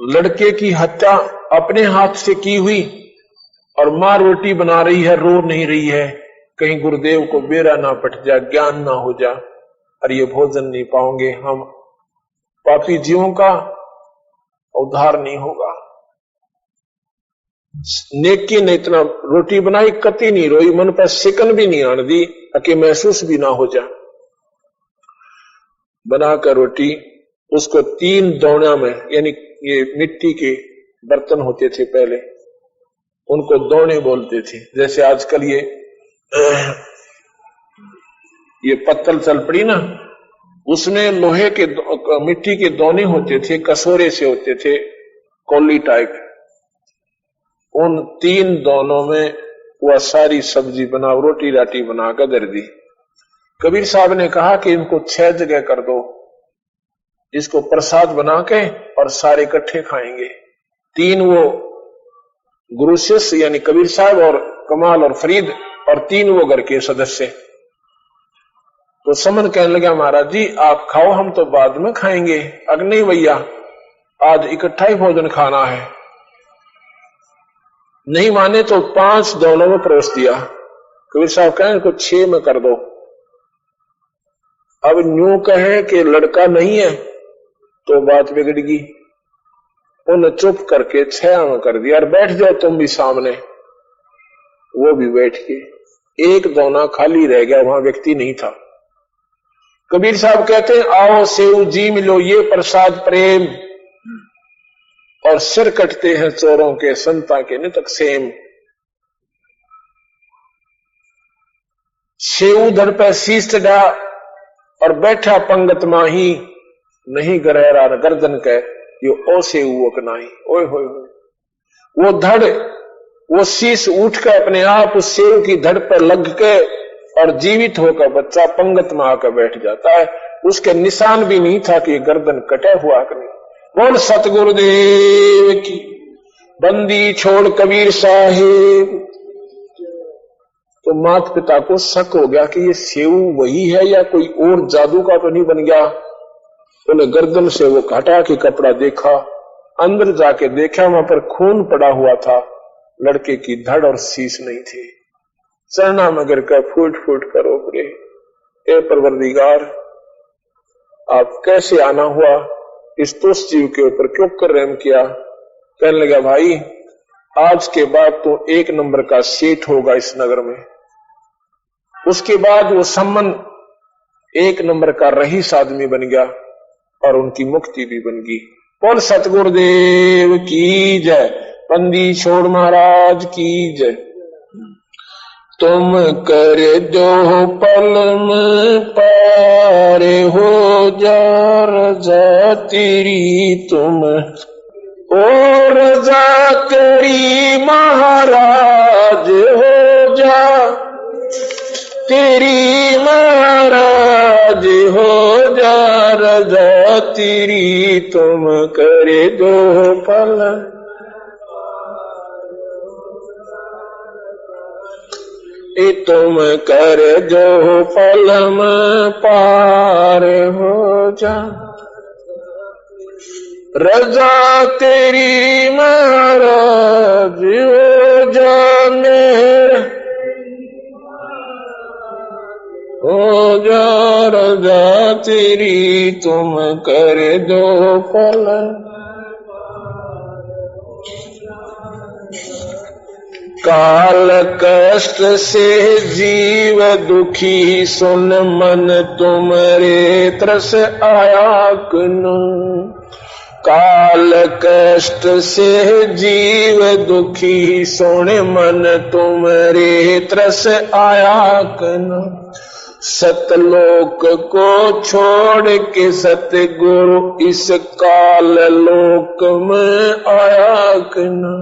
लड़के की हत्या अपने हाथ से की हुई और मां रोटी बना रही है, रो नहीं रही है, कहीं गुरुदेव को बेरा ना पट जा, ज्ञान ना हो जा और ये भोजन नहीं पाओगे, हम पापी जीवों का उद्धार नहीं होगा। नेकी ने इतना रोटी बनाई, कति नहीं रोई, मन पर सिकन भी नहीं आन दी ताकि महसूस भी ना हो जा। बनाकर रोटी उसको 3 दौड़िया में, यानी ये मिट्टी के बर्तन होते थे पहले, उनको दौड़े बोलते थे। जैसे आजकल ये पत्तल चल पड़ी ना, उसमें लोहे के मिट्टी के दोने होते थे, कसोरे से होते थे, कोली टाइप। उन 3 दोनों में वह सारी सब्जी बना, रोटी राटी बनाकर दर दी। कबीर साहब ने कहा कि इनको 6 जगह कर दो, इसको प्रसाद बना के और सारे इकट्ठे खाएंगे। 3 वो गुरु शिष्य यानी कबीर साहब और कमाल और फरीद, और 3 वो घर के सदस्य। तो समन कहने लगा, महाराज जी आप खाओ, हम तो बाद में खाएंगे। अगर नहीं भैया, आज इकट्ठा ही भोजन खाना है। नहीं माने तो 5 दोनों में परोस दिया। कबीर साहब कहें इनको 6 में कर दो। अब न्यू कहे कि लड़का नहीं है तो बात बिगड़गी। उन्हें चुप करके 6 में कर दिया, और बैठ जाओ तुम भी सामने। वो भी बैठ के, एक दोना खाली रह गया, वहां व्यक्ति नहीं था। कबीर साहब कहते हैं, आओ सेव जी मिलो ये प्रसाद प्रेम, और सिर कटते हैं चोरों के संता के नितक सेम। सेव धड़ पे शीश चढ़ा और बैठा पंगत माही, नहीं गहरा गर्दन के यो ओ से नहीं। ओए होए वो धड़, वो शीश उठ के अपने आप उस सेव की धड़ पर लग के और जीवित होकर बच्चा पंगत में आकर बैठ जाता है। उसके निशान भी नहीं था कि गर्दन कटे हुआ कि नहीं। बोल सतगुरुदेव की। बंदी छोड़ कबीर साहिब। तो माता पिता को शक हो गया कि ये सेव वही है या कोई और जादू का तो नहीं बन गया। उन्हें गर्दन से वो हटा के कपड़ा देखा, अंदर जाके देखा, वहां पर खून पड़ा हुआ था, लड़के की धड़ और शीश नहीं थी। चरना मगर का फूट फूट कर ओपरे, ए परवरदिगार आप कैसे आना हुआ, इस तुष्ट जीव के ऊपर क्यों कर रहम किया। कहने लगा, भाई आज के बाद तो 1 नंबर का सेठ होगा इस नगर में। उसके बाद वो सम्मन 1 नंबर का रईस आदमी बन गया और उनकी मुक्ति भी बन गई। बोल सतगुरुदेव की जय। बंदी छोड़ महाराज की जय। तुम कर दो पल में पार हो जा रजा तेरी, तुम ओ रजा तेरी महाराज हो जा, तेरी महाराज हो जा रजा तेरी, तुम करे दो पल। तुम कर दो पल में पार हो जा, रजा तेरी महाराज हो जा मेरा, हो जा रजा तेरी, तुम कर दो पल। काल कष्ट से जीव दुखी, सुन मन तुमरे तरस आया कुनु। काल कष्ट से जीव दुखी, सुन मन तुमरे तरस आया कुनु। सतलोक को छोड़ के सतगुरु, इस काल लोक में आया कुनु।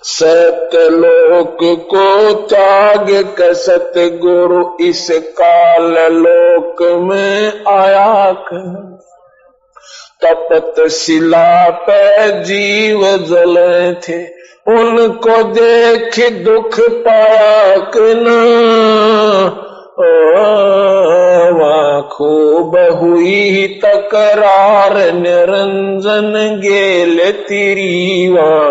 सतलोक को त्याग कर सतगुरु, इस काल लोक में आया कुनु। तपत शिला पे जीव जले थे, उनको देख दुख पाया कुनु। वहाँ खूब हुई तकरार निरंजन गेल तेरी, वहाँ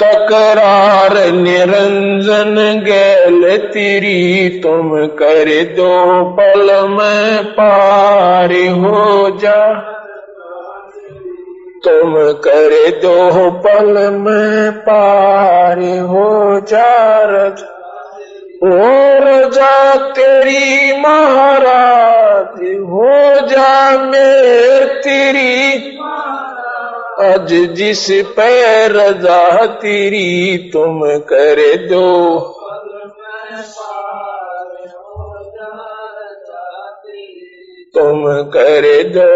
तकरार निरंजन गेल तेरी, तुम कर दो पल में पार हो जा, तुम कर दो पल में पार हो जा रजा, और जा तेरी महाराज हो जा मेर तेरी, आज जिस पे रजा तेरी, तुम कर दो तुम कर दो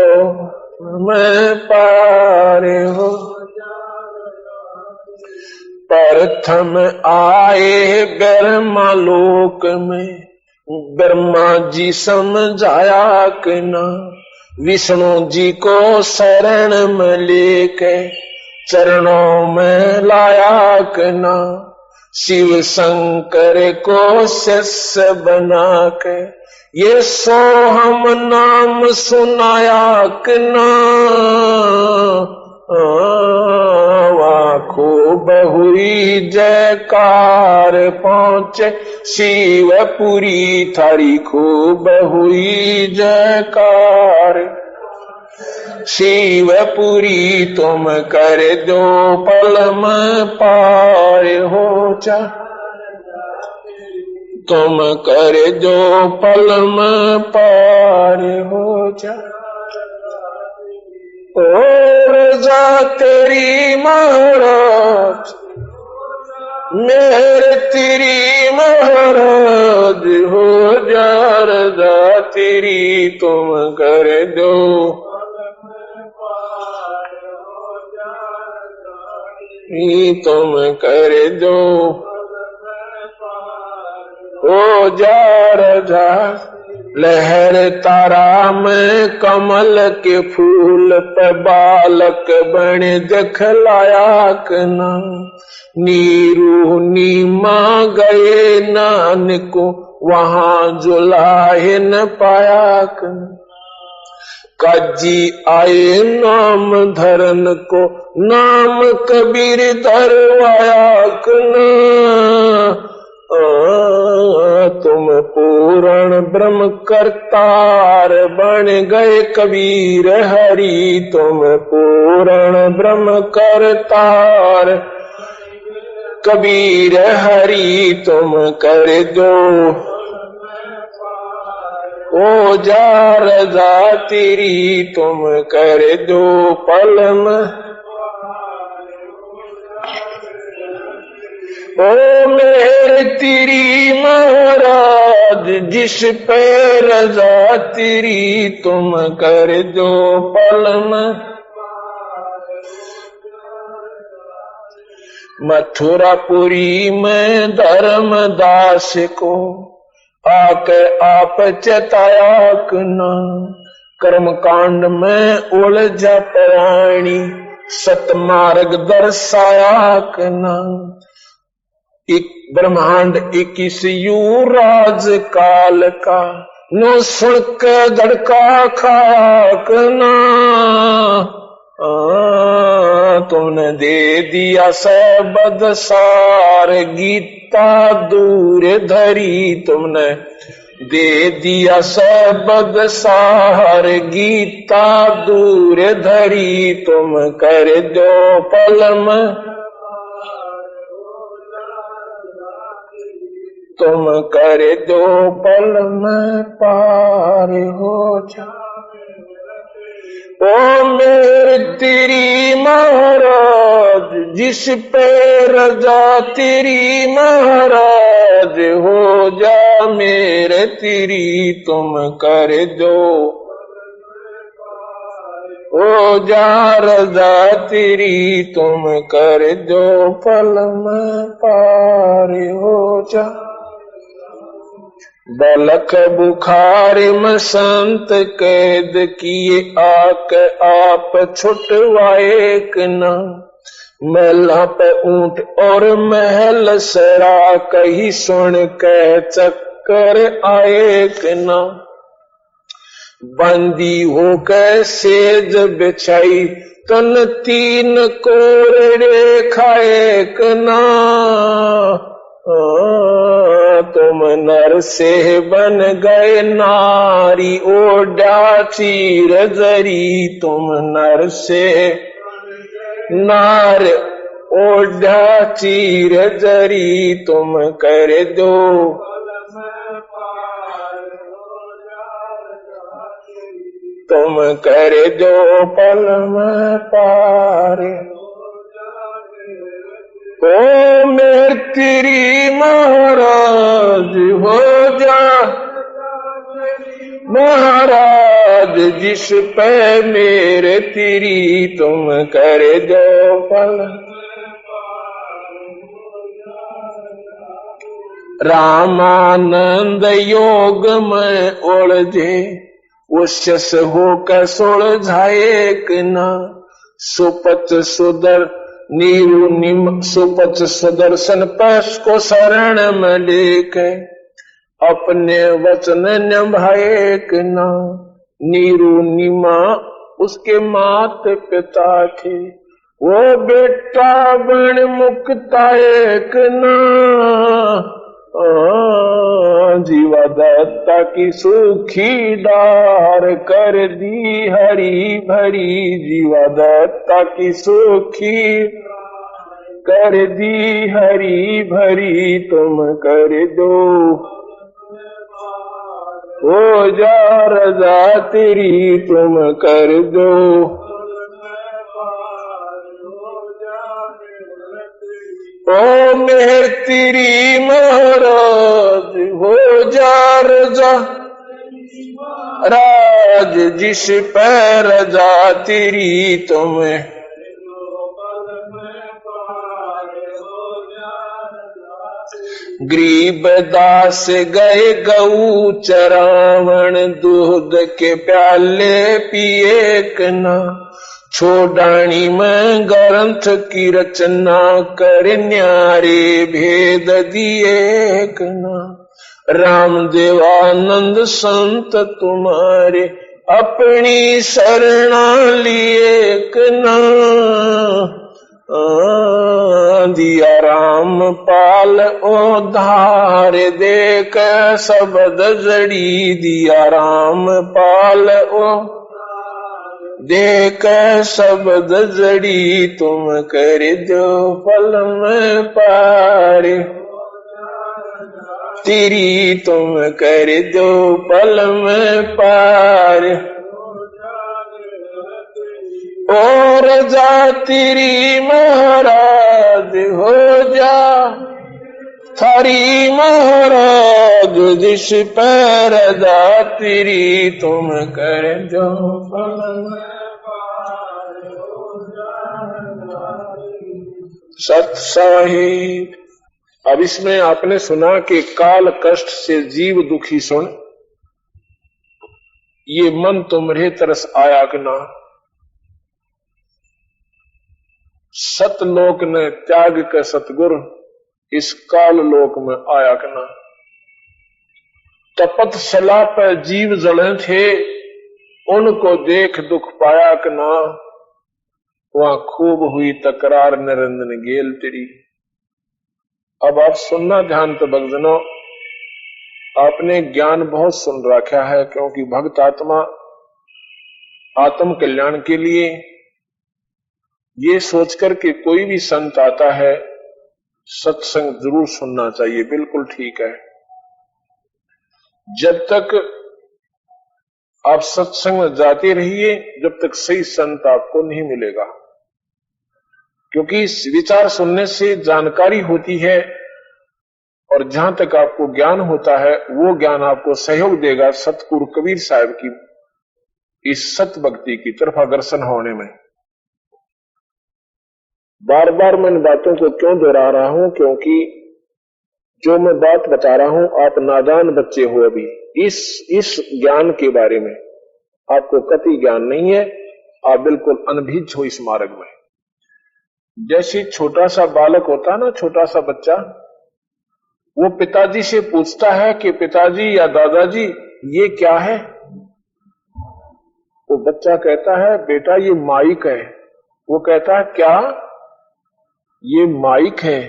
मैं पार हो। प्रथम आए ब्रह्मा लोक में, ब्रह्मा जी समझाया कि ना, विष्णु जी को शरण में लेके चरणों में लाया कि ना, शिव शंकर को शिष्य बना के ये सोहम नाम सुनाया कि ना, खूब हुई जयकार पहुंचे शिवपुरी थारी, खूब हुई जयकार शिवपुरी, तुम कर दो पल में पार हो जा, तुम कर दो पल में पार हो जा, और जा तेरी महाराज मेरे तेरी महाराज हो जा रजा तेरी, तुम कर दो तुम कर दो हो जा रजा। लहर तारा में कमल के फूल पे बालक बन दिखलाया कना, नीरू नीमा गए नानको वहां जुलाहे न पाया कना, काजी आए नाम धरन को नाम कबीर धरवाया कना, तुम पूर्ण ब्रह्म करतार बन गए कबीर हरि, तुम पूर्ण ब्रह्म करतार कबीर हरि, तुम कर दो ओ जा रजा तेरी, तुम कर दो पल में ओ मेरे तेरी महाराज जिस पे रजा तेरी, तुम कर दो पल में। मथुरापुरी में धर्मदास को आके आप चेताया कना, कर्म कांड में उलझा प्राणी सतमार्ग दर्शाया कना, एक ब्रह्मांड 21 युवराज काल का नो सुन के धड़का खाया कना, तुमने दे दिया सबद सार गीता दूर धरी, तुमने दे दिया सबद सार गीता दूर धरी, तुम कर दो पल में तुम कर दो पल में पार हो जा, ओ मेरे तेरी महाराज जिस पे रजा तेरी महाराज हो जा मेरे तेरी, तुम कर दो ओ जा रजा तेरी, तुम कर दो पल में पार हो जा। बलख बुखार में संत कैद किए आके आप छुटवाए कना, महला पे ऊंट और महल सरा कही सुन के कर आए कि ना। बंदी हो कैसेज बिछाई तन तीन कोरड़े खाए कि ना। तुम नर से बन गए नारी ओढ़ा चीर जरी। तुम नर से नार ओढ़ा चीर जरी। तुम कर दो तुम कर दो पल में पार। ओ मेरे तेरी महाराज हो जा महाराज जिस पे मेरे तेरी। तुम कर दो पल। रामानंद योग में उलझे उस होकर सुलझाए कि ना। सुपथ सुदर नीरु निम सुपथ सुदर्शन पश को शरण में लेके अपने वचन निभाए कि ना। नीरु निमा उसके मात पिता थे वो बेटा बन मुक्ता एक ना। जीवा दत्ता की सूखी डार कर दी हरी भरी। जीवा दत्ता की सूखी कर दी हरी भरी। तुम कर दो हो जा रजा तेरी। तुम कर दो ओ मेहर तेरी महाराज हो जा रजा। राज जिस पे रजा तेरी। तुम गरीब दास गए गऊ चरावण दूध के प्याले पिए कि ना। छोड़ानी में ग्रंथ की रचना कर न्यारे भेद दिए कि ना। रामदेवानंद संत तुम्हारे अपनी शरणा लिए कि ना। दिया राम पाल उधार देख शब्द जड़ी। दिया राम पाल ओ देख शब्द जड़ी। तुम कर दो पल में पार तेरी। तुम कर दो पल में पार। और जा तेरी महाराज हो जा थारी महाराज जिस पर जा तेरी। तुम कर दो सत साहिब। अब इसमें आपने सुना कि काल कष्ट से जीव दुखी सुन ये मन तुम्हारे तरस आया कि ना। सतलोक ने त्याग के सतगुर इस काल लोक में आया कि ना। तपत सला पर जीव जड़े थे उनको देख दुख पाया कि ना। वहां खूब हुई तकरार निरंजन गेल तेरी। अब आप सुनना ध्यान तो भक्तजनों। आपने ज्ञान बहुत सुन रखा है क्योंकि भक्त आत्मा आत्म कल्याण के लिए ये सोचकर कि कोई भी संत आता है सत्संग जरूर सुनना चाहिए। बिल्कुल ठीक है। जब तक आप सत्संग में जाते रहिए जब तक सही संत आपको नहीं मिलेगा, क्योंकि विचार सुनने से जानकारी होती है और जहां तक आपको ज्ञान होता है वो ज्ञान आपको सहयोग देगा सतगुरु कबीर साहब की इस सत भक्ति की तरफ अग्रसर होने में। बार बार मैं इन बातों को क्यों दोहरा रहा हूं, क्योंकि जो मैं बात बता रहा हूं आप नादान बच्चे हो, अभी इस ज्ञान के बारे में आपको कतई ज्ञान नहीं है। आप बिल्कुल अनभिज्ञ हो इस मार्ग में। जैसे छोटा सा बालक होता है ना, छोटा सा बच्चा, वो पिताजी से पूछता है कि पिताजी या दादाजी ये क्या है? वो बच्चा कहता है बेटा ये माइक है। वो कहता है क्या? ये माइक है।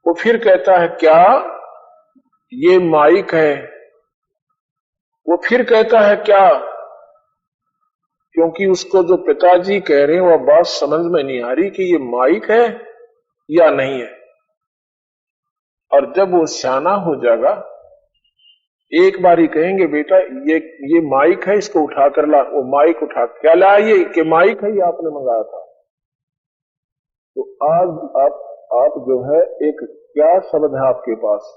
वो फिर कहता है क्या? ये माइक है। वो फिर कहता है क्या? क्योंकि उसको जो पिताजी कह रहे हैं वह बात समझ में नहीं आ रही कि ये माइक है या नहीं है। और जब वो सियाना हो जाएगा एक बार ही कहेंगे बेटा ये माइक है, इसको उठा कर ला। वो माइक उठा क्या ला? ये कि माइक है, ये आपने मंगाया था। तो आज आप जो है एक क्या शब्द है आपके पास,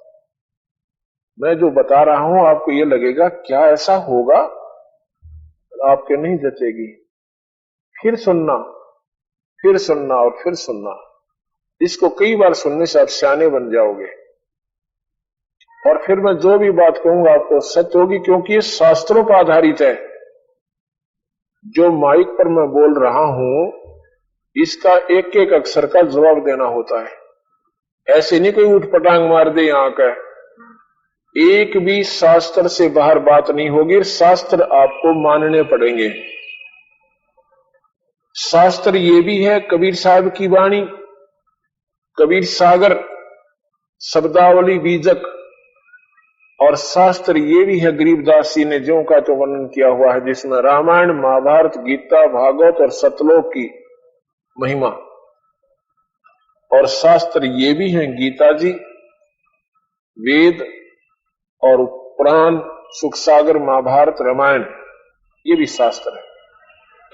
मैं जो बता रहा हूं आपको ये लगेगा क्या ऐसा होगा, आपके नहीं जचेगी। फिर सुनना, फिर सुनना और फिर सुनना। इसको कई बार सुनने से आप सियाने बन जाओगे और फिर मैं जो भी बात कहूंगा आपको सच होगी, क्योंकि ये शास्त्रों पर आधारित है। जो माइक पर मैं बोल रहा हूं इसका एक एक अक्षर का जवाब देना होता है। ऐसे नहीं कोई उठ पटांग मार दे यहां का। एक भी शास्त्र से बाहर बात नहीं होगी, शास्त्र आपको मानने पड़ेंगे। शास्त्र ये भी है कबीर साहब की वाणी, कबीर सागर, शब्दावली बीजक, और शास्त्र ये भी है गरीबदास जी ने ज्यों का तो वर्णन किया हुआ है, जिसमें रामायण, महाभारत, गीता, भागवत और सतलोक की महिमा। और शास्त्र ये भी है गीता जी, वेद और पुराण, सुख सागर, महाभारत, रामायण, ये भी शास्त्र है।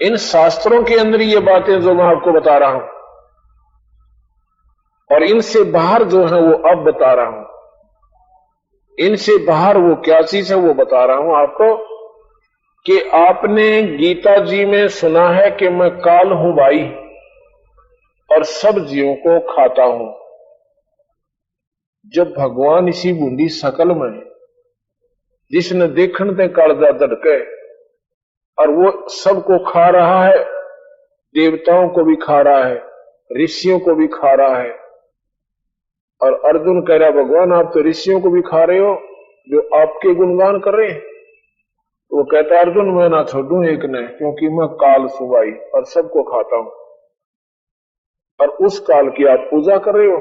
इन शास्त्रों के अंदर ये बातें जो मैं आपको बता रहा हूं, और इनसे बाहर जो है वो अब बता रहा हूं। इनसे बाहर वो क्या चीज है वो बता रहा हूं आपको, कि आपने गीता जी में सुना है कि मैं काल हूं भाई और सब जीवों को खाता हूं। जब भगवान इसी बूंदी सकल में, जिसने देखन ते कालजा दड़के, और वो सबको खा रहा है, देवताओं को भी खा रहा है, ऋषियों को भी खा रहा है। और अर्जुन कह रहा भगवान आप तो ऋषियों को भी खा रहे हो जो आपके गुणगान कर रहे हैं। तो वो कहता अर्जुन मैं ना छोड़ूं एक ने, क्योंकि मैं काल सुबाई और सबको खाता हूं। और उस काल की आप पूजा कर रहे हो।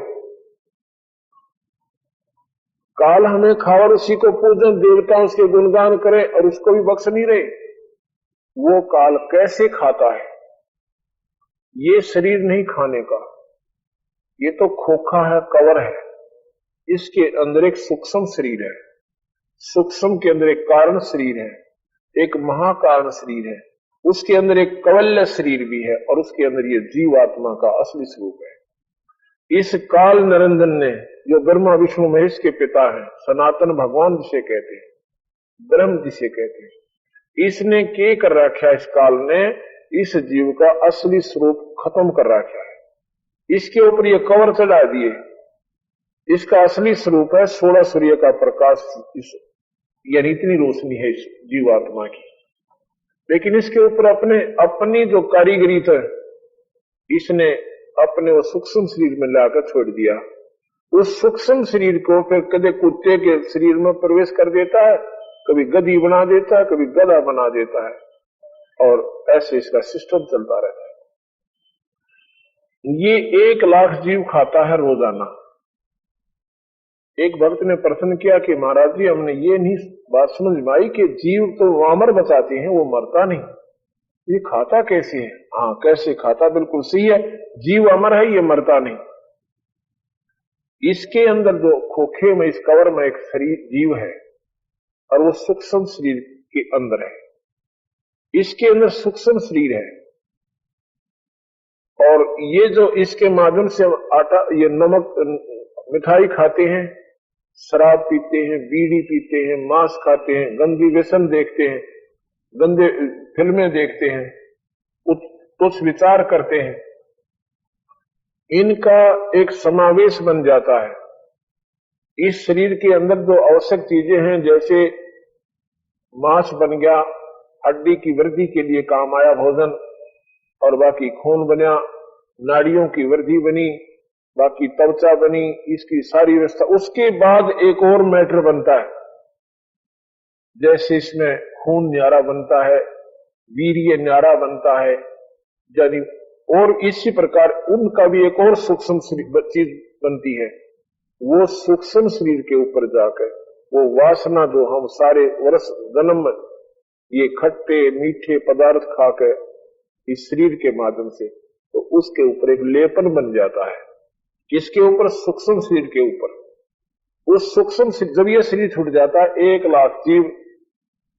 काल हमें खा और उसी को पूजन, देवता उसके गुणगान करें और उसको भी बख्श नहीं रहे। वो काल कैसे खाता है? ये शरीर नहीं खाने का, ये तो खोखा है, कवर है। इसके अंदर एक सूक्ष्म शरीर है, सूक्ष्म के अंदर एक कारण शरीर है, एक महाकारण शरीर है, उसके अंदर एक कवल्य शरीर भी है, और उसके अंदर ये जीवात्मा का असली स्वरूप है। इस काल निरंजन ने, जो ब्रह्मा विष्णु महेश के पिता हैं, सनातन भगवान जिसे कहते हैं, ब्रह्म जिसे कहते हैं, इसने क्या कर रखा है? इस काल ने इस जीव का असली स्वरूप खत्म कर रखा है। इसके ऊपर ये कवर चढ़ा दिए। इसका असली स्वरूप है 16 सूर्य का प्रकाश, यानी इतनी रोशनी है इस जीवात्मा की। लेकिन इसके ऊपर अपनी जो कारीगरी था, इसने अपने वो सूक्ष्म शरीर में लाकर छोड़ दिया। उस सूक्ष्म शरीर को फिर कभी कुत्ते के शरीर में प्रवेश कर देता है, कभी गधी बना देता है, कभी गधा बना देता है, और ऐसे इसका सिस्टम चलता रहता है। ये 1 लाख जीव खाता है रोजाना। एक भक्त ने प्रश्न किया कि महाराज जी हमने ये नहीं बात समझ में आई कि जीव तो अमर बचाते हैं, वो मरता नहीं, ये खाता कैसे है? हाँ कैसे खाता, बिल्कुल सही है, जीव अमर है, ये मरता नहीं। इसके अंदर जो खोखे में, इस कवर में एक शरीर जीव है, और वो सूक्ष्म शरीर के अंदर है। इसके अंदर सूक्ष्म शरीर है, और ये जो इसके माध्यम से आटा, ये नमक, मिठाई खाते हैं, शराब पीते हैं, बीड़ी पीते हैं, मांस खाते हैं, गंदी व्यसन देखते हैं, गंदे फिल्में देखते हैं, तुच्छ विचार करते हैं, इनका एक समावेश बन जाता है। इस शरीर के अंदर जो आवश्यक चीजें हैं, जैसे मांस बन गया, हड्डी की वृद्धि के लिए काम आया भोजन, और बाकी खून बना, नाड़ियों की वृद्धि बनी, बाकी त्वचा बनी, इसकी सारी व्यवस्था। उसके बाद एक और मैटर बनता है, जैसे इसमें खून न्यारा बनता है, वीर्य न्यारा बनता है, यानी और इसी प्रकार उनका भी एक और सूक्ष्म चीज बनती है। वो सूक्ष्म शरीर के ऊपर जाकर वो वासना जो हम सारे वर्ष जन्म ये खट्टे मीठे पदार्थ खाकर इस शरीर के माध्यम से, तो उसके ऊपर एक लेपन बन जाता है। किसके ऊपर? सूक्ष्म शरीर के ऊपर। उस सूक्ष्म जब ये शरीर छूट जाता है, 1,00,000 जीव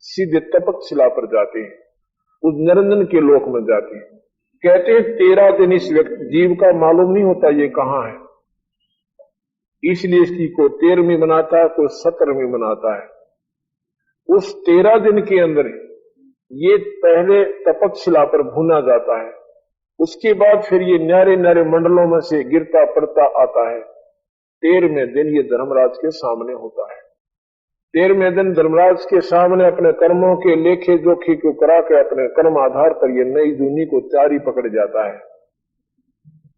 सीधे तपक शिला पर जाते हैं, उस निरंजन के लोक में जाते हैं। कहते हैं 13 दिन इस व्यक्ति जीव का मालूम नहीं होता ये कहां है, इसलिए इसकी कोई 13वीं बनाता है, कोई 17वीं बनाता है। उस 13 दिन के अंदर ये पहले तपक शिला पर भुना जाता है, उसके बाद फिर ये न्यारे न्यारे मंडलों में से गिरता पड़ता आता है। 13वें दिन ये धर्मराज के सामने होता है। 13वें दिन धर्मराज के सामने अपने कर्मों के लेखे जोखे को करा के अपने कर्म आधार पर ये नई जूनी को चारी पकड़ जाता है।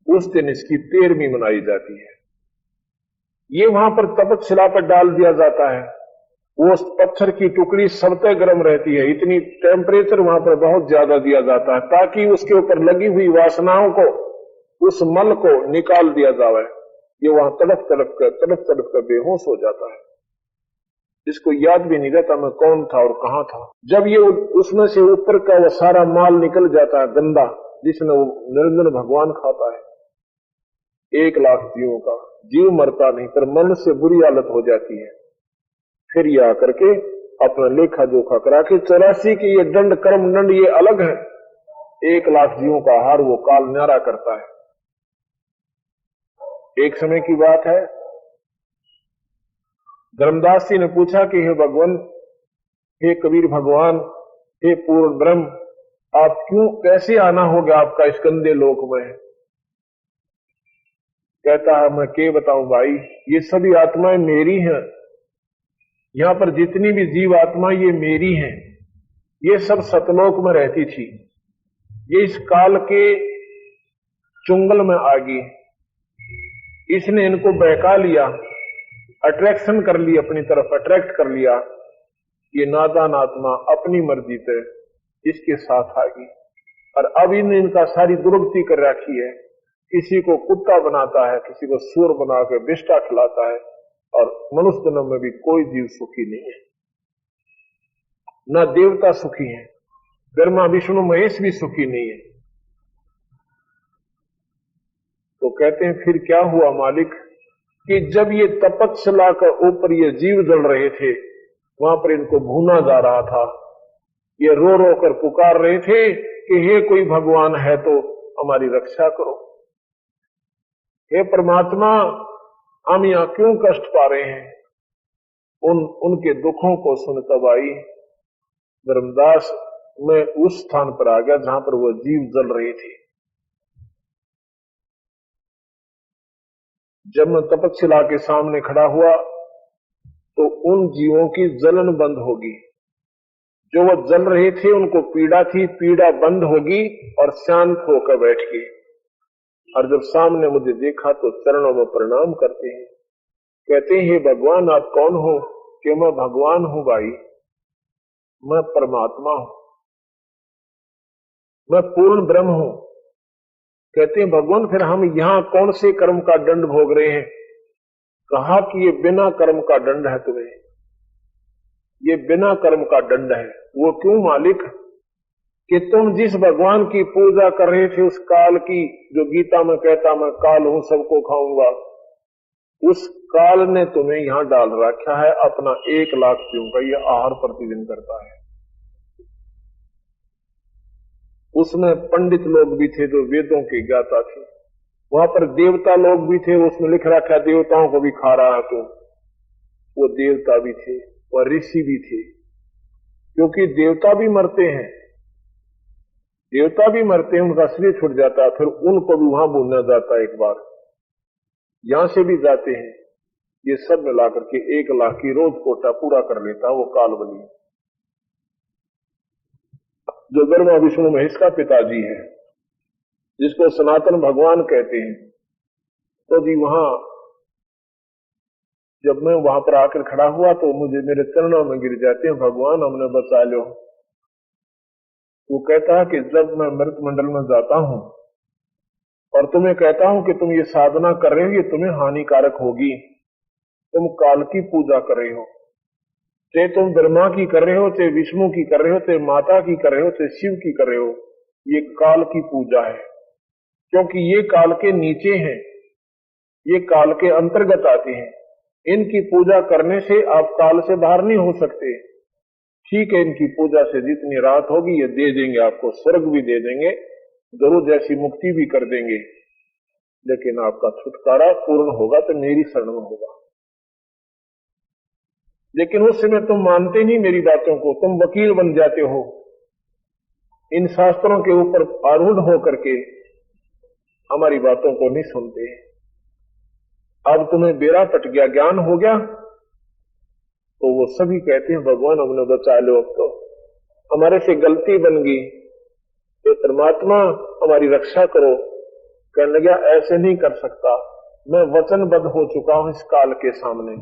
उस दिन इसकी 13वीं मनाई जाती है। ये वहां पर तपक शिला पर डाल दिया जाता है। वो पत्थर की टुकड़ी सबसे गर्म रहती है, इतनी टेम्परेचर वहां पर बहुत ज्यादा दिया जाता है ताकि उसके ऊपर लगी हुई वासनाओं को, उस मल को निकाल दिया जाए। ये वहां तड़प तड़प कर बेहोश हो जाता है, इसको याद भी नहीं रहता मैं कौन था और कहां था। जब ये उसमें से ऊपर का वो सारा माल निकल जाता है गंदा, जिसने वो निरंजन भगवान खाता है। 1,00,000 जीवों का जीव मरता नहीं, पर मन से बुरी हालत हो जाती है। फिर ये आकर के अपना लेखा जोखा करा के 84 के ये दंड कर्म दंड ये अलग है, 1,00,000 जीवों का आहार वो काल न्यारा करता है। एक समय की बात है, धर्मदास जी ने पूछा कि हे भगवान, हे कबीर भगवान, हे पूर्ण ब्रह्म, आप क्यों कैसे आना होगा आपका इस गंदे लोक में? कहता है मैं क्या बताऊं भाई, ये सभी आत्माएं मेरी हैं, यहां पर जितनी भी जीव आत्मा ये मेरी हैं, ये सब सतलोक में रहती थी, ये इस काल के चुंगल में आ गई, इसने इनको बहका लिया, अट्रैक्शन कर ली, अपनी तरफ अट्रैक्ट कर लिया। ये नादान आत्मा अपनी मर्जी से इसके साथ आ गई और अब इन्हें इनका सारी दुर्गति कर रखी है। किसी को कुत्ता बनाता है, किसी को सूर बना के बिष्टा खिलाता है, और मनुष्य जन्म में भी कोई जीव सुखी नहीं है, न देवता सुखी है, ब्रह्मा विष्णु महेश भी सुखी नहीं है। तो कहते हैं फिर क्या हुआ मालिक, कि जब ये तपस्या के ऊपर ये जीव जल रहे थे, वहां पर इनको भूना जा रहा था, ये रो रो कर पुकार रहे थे कि हे कोई भगवान है तो हमारी रक्षा करो, हे परमात्मा हम यहां क्यों कष्ट पा रहे हैं। उनके दुखों को सुन तब आई धर्मदास, मैं उस स्थान पर आ गया जहां पर वो जीव जल रहे थे। जब मैं तपस्या के सामने खड़ा हुआ तो उन जीवों की जलन बंद होगी, जो वो जल रहे थे उनको पीड़ा थी, पीड़ा बंद होगी और शांत होकर बैठ गए। और जब सामने मुझे देखा तो चरणों में प्रणाम करते हैं, कहते हैं हे भगवान आप कौन हो? कि मैं भगवान हूं भाई, मैं परमात्मा हूं, मैं पूर्ण ब्रह्म हूं। कहते हैं भगवान फिर हम यहां कौन से कर्म का दंड भोग रहे हैं? कहा कि ये बिना कर्म का दंड है तुम्हें, ये बिना कर्म का दंड है। वो क्यों मालिक? कि तुम जिस भगवान की पूजा कर रहे थे उस काल की, जो गीता में कहता मैं काल हूं सबको खाऊंगा, उस काल ने तुम्हें यहां डाल रखा है, अपना 1,00,000 जीवों का ये आहार प्रतिदिन करता है। उसमें पंडित लोग भी थे जो वेदों के ज्ञाता थे, वहां पर देवता लोग भी थे, उसमें लिख रखा देवताओं को भी खा रहा है, तो वो देवता भी थे, वह ऋषि भी थे, क्योंकि देवता भी मरते हैं, देवता भी मरते हैं, उनका शरीर छूट जाता है, फिर उनको भी वहां भूना जाता है। एक बार यहां से भी जाते हैं, ये सब मिला करके 1,00,000 की रोज कोटा पूरा कर लेता वो कालबली, जो ब्रह्मा विष्णु महेश का पिताजी है, जिसको सनातन भगवान कहते हैं। तो जी वहां जब मैं वहां पर आकर खड़ा हुआ तो मुझे मेरे चरणों में गिर जाते हैं, भगवान हमने बचा लो। वो कहता है कि जब मैं मृत मंडल में जाता हूं और तुम्हें कहता हूं कि तुम ये साधना कर रहे हो, ये तुम्हें हानिकारक होगी, तुम काल की पूजा कर रहे हो, चाहे तुम ब्रह्मा की कर रहे हो, चाहे विष्णु की कर रहे हो, चाहे माता की कर रहे हो, चाहे शिव की कर रहे हो, ये काल की पूजा है। क्योंकि ये काल के नीचे हैं, ये काल के अंतर्गत आते हैं। इनकी पूजा करने से आप काल से बाहर नहीं हो सकते। ठीक है, इनकी पूजा से जितनी राहत होगी ये दे देंगे, आपको स्वर्ग भी दे देंगे, गुरु जैसी मुक्ति भी कर देंगे, लेकिन आपका छुटकारा पूर्ण होगा तो मेरी शरण में होगा। लेकिन उस समय तुम मानते नहीं मेरी बातों को, तुम वकील बन जाते हो, इन शास्त्रों के ऊपर आरूढ़ होकर के हमारी बातों को नहीं सुनते। अब तुम्हें बेड़ा पट गया, ज्ञान हो गया, तो वो सभी कहते हैं भगवान हमने बचा लो, अब तो हमारे से गलती बन गई, ये परमात्मा हमारी रक्षा करो। कहने लगा ऐसे नहीं कर सकता, मैं वचनबद्ध हो चुका हूं इस काल के सामने,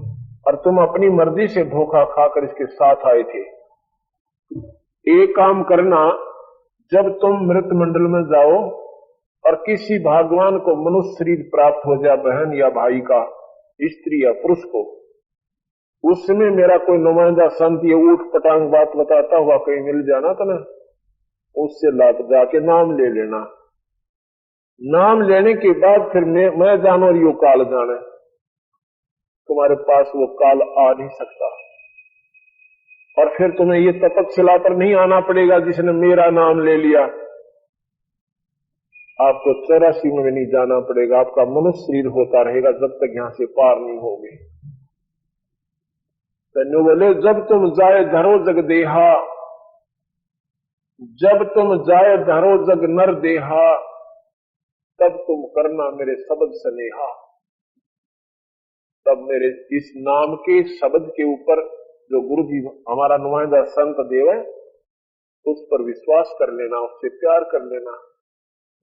और तुम अपनी मर्जी से धोखा खाकर इसके साथ आए थे। एक काम करना, जब तुम मृत मंडल में जाओ और किसी भाग्यवान को मनुष्य शरीर प्राप्त हो जाए, बहन या भाई का, स्त्री या पुरुष को, उस समय मेरा कोई नुमाइंदा संत ये ऊट पटांग बात बताता हुआ कहीं मिल जाना तो ना, उससे लाभ जाके नाम ले लेना। नाम लेने के बाद फिर मैं जानो और यो काल जाने, तुम्हारे पास वो काल आ नहीं सकता। और फिर तुम्हें ये तपस्या पर नहीं आना पड़ेगा जिसने मेरा नाम ले लिया, आपको 84 में नहीं जाना पड़ेगा, आपका मनुष्य शरीर होता रहेगा जब तक यहां से पार नहीं होगे। तन्नु बोले जब तुम जाए धरो जग देहा, जब तुम जाए धरो जग नर देहा, तब तुम करना मेरे शब्द स्नेहा। तब मेरे इस नाम के शब्द के ऊपर जो गुरु जी हमारा नुमाइंदा संत देव है, उस पर विश्वास कर लेना, उससे प्यार कर लेना,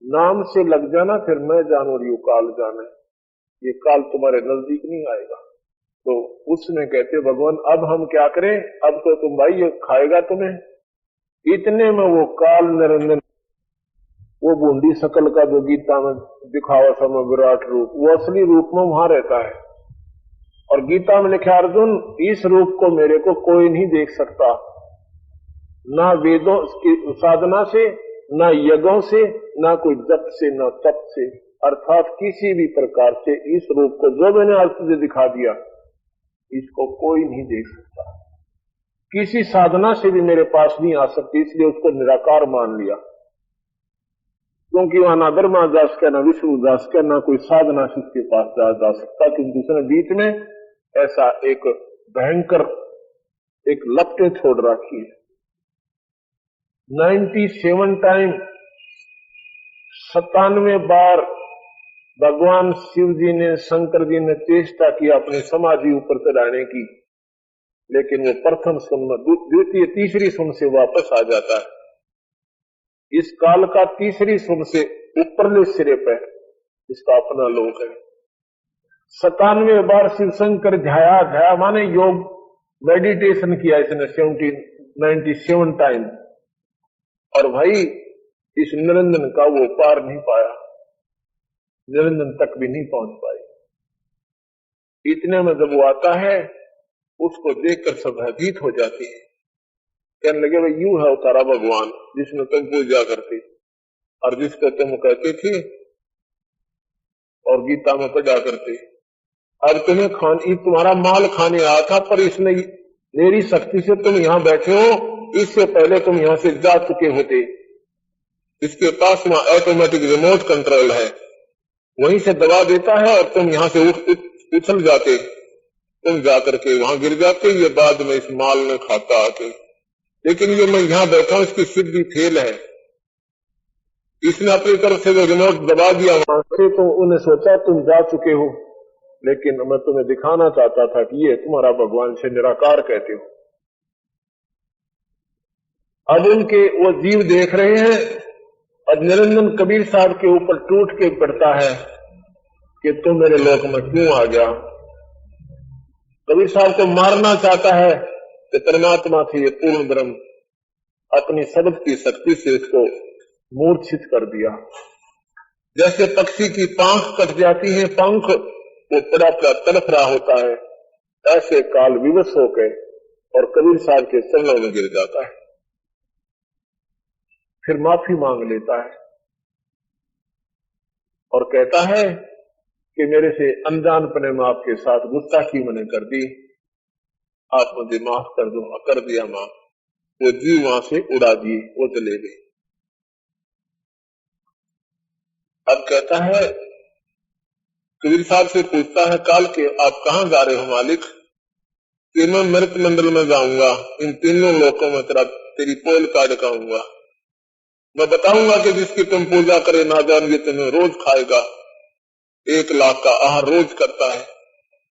नाम से लग जाना, फिर मैं जानू और यू काल जाने, ये काल तुम्हारे नजदीक नहीं आएगा। तो उसमें कहते भगवान अब हम क्या करें, अब तो तुम भाई ये खाएगा तुम्हें। इतने में वो काल निरंजन, वो बूंदी शकल का जो गीता में दिखावा समय विराट रूप, वो असली रूप में वहां रहता है। और गीता में लिखा अर्जुन इस रूप को मेरे को कोई नहीं देख सकता, ना वेदों की साधना से, ना यज्ञों से, ना कोई जप से, ना तप से, अर्थात किसी भी प्रकार से इस रूप को जो मैंने आज तुझे दिखा दिया इसको कोई नहीं देख सकता, किसी साधना से भी मेरे पास नहीं आ सकती, इसलिए उसको निराकार मान लिया। क्योंकि वहां ना ब्रह्मा जा सके, ना विष्णु जा सके, ना कोई साधना से उसके पास जा सकता, क्योंकि उसने बीच में ऐसा एक भयंकर एक लपटें छोड़ रखी है। 97 टाइम 97 बार भगवान शिव जी ने, शंकर जी ने चेष्टा की अपने समाधि ऊपर चढ़ाने की, लेकिन वो प्रथम सुन में, द्वितीय तीसरी सुन से वापस आ जाता है। इस काल का तीसरी सुन से ऊपरले सिरे पर इसका अपना लोक है। 97 बार शिव शंकर ध्याया माने योग मेडिटेशन किया इसने 97 टाइम, और भाई इस निरंजन का वो पार नहीं पाया, निरंजन तक भी नहीं पहुंच पाई। इतने में जब वो आता है उसको देखकर सब भयभीत हो जाती है, कहने लगे भाई यूं है उतारा भगवान जिसने तुम पूजा करते और जिसको तुम कहते थे और गीता में पढ़ा करते, अब तुम्हें तुम्हारा माल खाने आया था, पर इसने मेरी शक्ति से तुम यहां बैठे हो, इससे पहले तुम यहां से जा चुके होते। इसके पास वहां ऑटोमेटिक रिमोट कंट्रोल है, वहीं से दबा देता है और तुम यहां से उछल जाते, तुम जाकर के वहां गिर जाते, ये बाद में इस माल में खाता आते। लेकिन ये मैं यहां बैठा हूं, इसकी सिद्धि फेल है, इसने अपनी तरफ से जो रिमोट दबा दिया वहां से, तो उन्हें सोचा तुम जा चुके हो, लेकिन मैं तुम्हें दिखाना चाहता था कि ये तुम्हारा भगवान से निराकार कहते हो। अब उनके वो जीव देख रहे हैं और निरंजन कबीर साहब के ऊपर टूट के पड़ता है कि तू मेरे लोक में क्यों आ गया। कबीर साहब को मारना चाहता है कि परमात्मा थे ये पूर्ण ब्रह्म, अपनी शब्द की शक्ति से इसको मूर्छित कर दिया। जैसे पक्षी की पांख कट जाती है, पंख वो तड़प रहा होता है, ऐसे काल विवश होकर और कबीर साहब के चरणों में गिर जाता है। फिर माफी मांग लेता है और कहता है कि मेरे से अनजानपने में आपके साथ गुस्ताखी मैंने कर दी, आप मुझे माफ कर दो। कर दिया माफ। वो जीव वहां से उड़ा दिए, वो चले गए। अब कहता है, कबीर साहब से पूछता है काल के, आप कहां जा रहे हो मालिक? कि मैं मृत मंडल में जाऊंगा, इन तीनों लोकों में तेरी पोल काट दिखाऊंगा। मैं बताऊंगा कि जिसकी तुम पूजा करे ना जानिए तुम्हें रोज खाएगा, 1 लाख का आहार रोज करता है।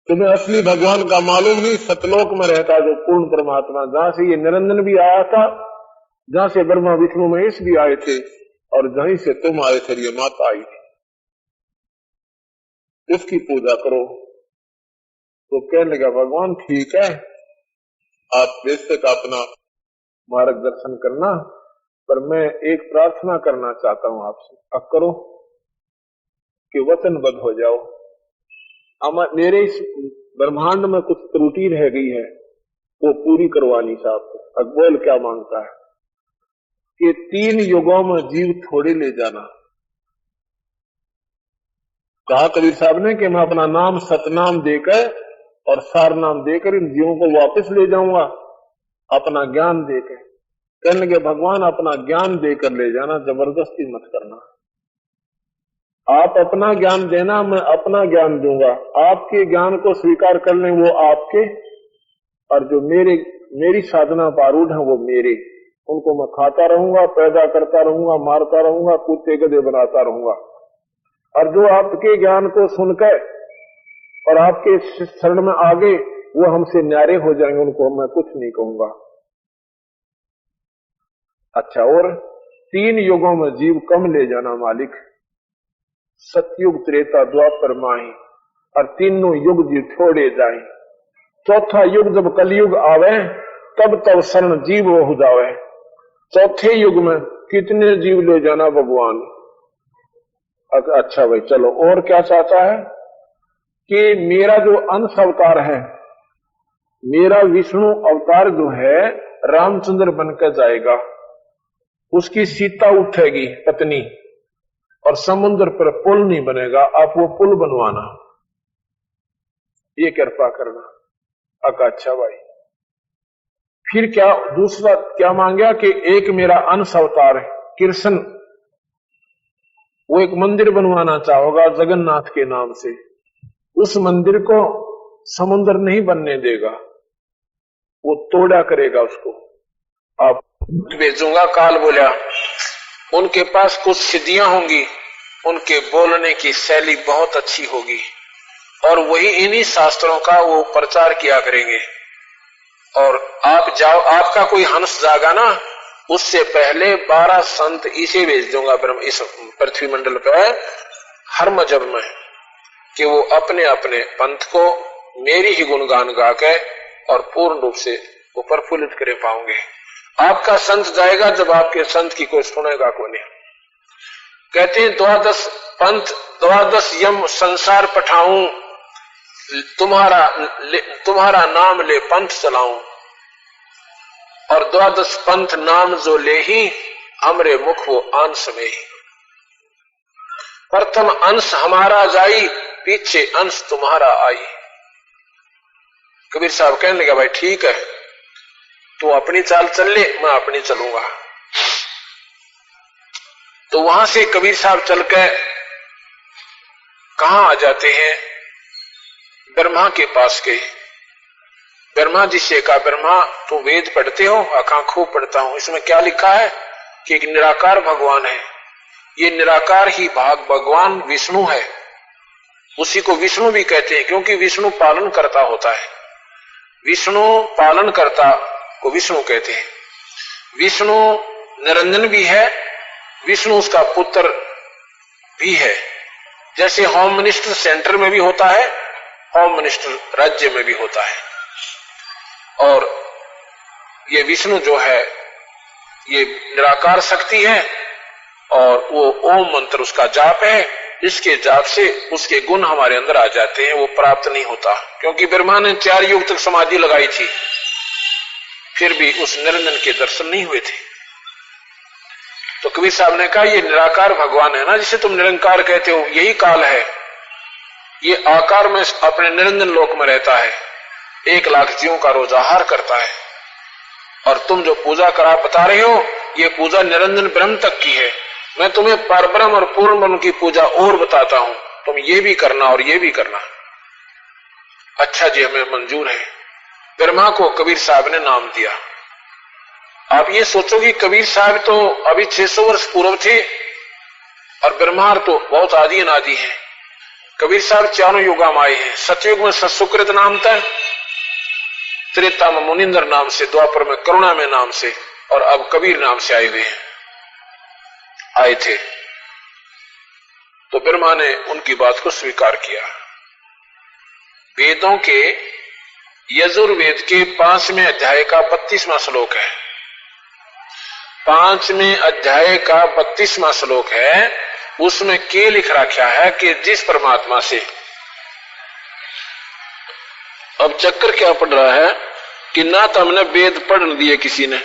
तुम्हें असली भगवान का मालूम नहीं, सतलोक में रहता जो पूर्ण परमात्मा, जहां से ये निरंजन भी आया था, जहां से ब्रह्मा विष्णु महेश भी आए थे, और जहीं से तुम आए थे ये माता आई थी, उसकी पूजा करो। तो कहने लगा भगवान ठीक है, आप बेशक अपना मार्गदर्शन करना, पर मैं एक प्रार्थना करना चाहता हूं आपसे। अब करो कि वचनबद्ध हो जाओ। मेरे इस ब्रह्मांड में कुछ त्रुटि रह गई है, वो पूरी करवानी चाहते। अकबोल क्या मांगता है कि 3 युगों में जीव थोड़े ले जाना। कहा कबीर साहब ने कि मैं अपना नाम सतनाम देकर और सार नाम देकर इन जीवों को वापस ले जाऊंगा, अपना ज्ञान देकर। कहने लगे भगवान अपना ज्ञान देकर ले जाना, जबरदस्ती मत करना। आप अपना ज्ञान देना, मैं अपना ज्ञान दूंगा। आपके ज्ञान को स्वीकार कर लें वो आपके, और जो मेरी साधना पारूढ़ है वो मेरे। उनको मैं खाता रहूंगा, पैदा करता रहूंगा, मारता रहूंगा, कुत्ते गधे बनाता रहूंगा। और जो आपके ज्ञान को सुनकर और आपके शरण में आगे वो हमसे न्यारे हो जाएंगे, उनको मैं कुछ नहीं कहूंगा। अच्छा, और 3 युगों में जीव कम ले जाना मालिक, सतयुग त्रेता द्वापर माही, और तीनों युग जीव छोड़े जाए। चौथा युग जब कलयुग आवे, तब शरण जीव हो जावे। चौथे युग में कितने जीव ले जाना भगवान? अच्छा भाई चलो, और क्या चाहता है कि मेरा जो अंश अवतार है, मेरा विष्णु अवतार जो है रामचंद्र बनकर जाएगा, उसकी सीता उठेगी पत्नी, और समुद्र पर पुल नहीं बनेगा, आप वो पुल बनवाना, ये कृपा करना। अच्छा भाई, फिर क्या दूसरा क्या मांगा कि एक मेरा अंश अवतार है कृष्ण, वो एक मंदिर बनवाना चाहोगा जगन्नाथ के नाम से। उस मंदिर को समुद्र नहीं बनने देगा, वो तोड़ा करेगा उसको। आप भेजूंगा। काल बोला उनके पास कुछ सिद्धियां होंगी, उनके बोलने की शैली बहुत अच्छी होगी, और वही इन्हीं शास्त्रों का वो प्रचार किया करेंगे। और आप जाओ, आपका कोई हंस जागा ना, उससे पहले 12 संत इसे भेज दूंगा ब्रह्म इस पृथ्वी मंडल पर हर मजहब में, कि वो अपने अपने पंथ को मेरी ही गुणगान गाकर और पूर्ण रूप से वो प्रफुल्लित करे पाओगे। आपका संत जाएगा जब आपके संत की कोई सुनेगा को नहीं। कहते हैं 12 पंथ 12 यम संसार पठाऊं, तुम्हारा नाम ले पंथ चलाऊं, और 12 पंथ नाम जो ले ही हमरे मुख वो अंश में ही। प्रथम अंश हमारा जाई, पीछे अंश तुम्हारा आई। कबीर साहब कहने लगा भाई ठीक है, तू अपनी चाल चल ले, मैं अपनी चलूंगा। तो वहां से कबीर साहब चलकर कहां आ जाते हैं? ब्रह्मा के पास गए। ब्रह्मा जी से कहा, ब्रह्मा तू वेद पढ़ते हो? अखा खूब पढ़ता हूं। इसमें क्या लिखा है कि एक निराकार भगवान है, ये निराकार ही भगवान विष्णु है। उसी को विष्णु भी कहते हैं, क्योंकि विष्णु पालन करता होता है। विष्णु पालन करता को विष्णु कहते हैं। विष्णु निरंजन भी है, विष्णु उसका पुत्र भी है। जैसे होम मिनिस्टर सेंटर में भी होता है, होम मिनिस्टर राज्य में भी होता है। और ये विष्णु जो है ये निराकार शक्ति है और वो ओम मंत्र उसका जाप है, इसके जाप से उसके गुण हमारे अंदर आ जाते हैं, वो प्राप्त नहीं होता। क्योंकि ब्रह्मा ने 4 युग तक समाधि लगाई थी, फिर भी उस निरंजन के दर्शन नहीं हुए थे। तो कबीर साहब ने कहा ये निराकार भगवान है ना, जिसे तुम निरंकार कहते हो, यही काल है, ये आकार में अपने निरंजन लोक में रहता है, 1 लाख जीवों का रोज आहार करता है। और तुम जो पूजा करा बता रहे हो, ये पूजा निरंजन ब्रह्म तक की है। मैं तुम्हें परब्रह्म और पूर्ण ब्रह्म की पूजा और बताता हूं, तुम ये भी करना और ये भी करना। अच्छा जी, हमें मंजूर है। ब्रह्मा को कबीर साहब ने नाम दिया। आप ये सोचो कि कबीर साहब तो अभी 600 वर्ष पूर्व थे और ब्रह्मा तो बहुत आदि अनादि है। कबीर साहब 4 युगा में आए हैं। सतयुग में सत्सुकृत नाम था, त्रेता में मुनिंदर नाम से, द्वापर में करुणा में नाम से, और अब कबीर नाम से आए थे। तो ब्रह्मा ने उनकी बात को स्वीकार किया। वेदों के यजुर्वेद के 5वें अध्याय का 32वां श्लोक है। 5वें अध्याय का 32वां श्लोक है। उसमें के लिख रखा है कि जिस परमात्मा से, अब चक्कर क्या पड़ रहा है कि ना तो हमने वेद पढ़ दिए किसी ने,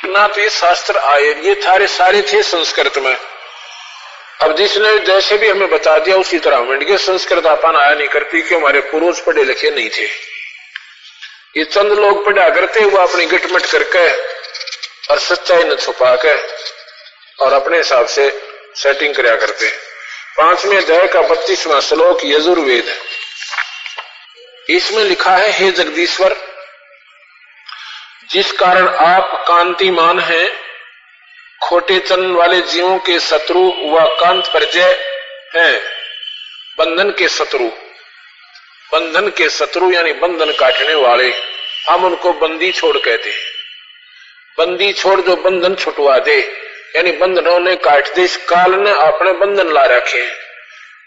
ना तो ये शास्त्र आए, ये सारे थे संस्कृत में। अब जिसने जैसे भी हमें बता दिया उसी तरह मिट गए। संस्कृत अपन आया नहीं करती कि हमारे पूर्वज पढ़े लिखे नहीं थे। ये चंद लोग पढ़ा करते हुए अपनी गिटमट करके और सच्चाई न छुपा के और अपने हिसाब से सेटिंग कराया करते। 5वें अध्याय का 32वां श्लोक यजुर्वेद, इसमें लिखा है, हे जगदीश्वर, जिस कारण आप कांतिमान हैं, खोटे चलन वाले जीवों के शत्रु व कांत परिचय हैं। बंधन के शत्रु यानी बंधन काटने वाले, हम उनको बंदी छोड़ कहते हैं। बंदी छोड़ जो बंधन छुटवा दे, यानी बंधनों ने काट दे। इस काल ने अपने बंधन ला रखे,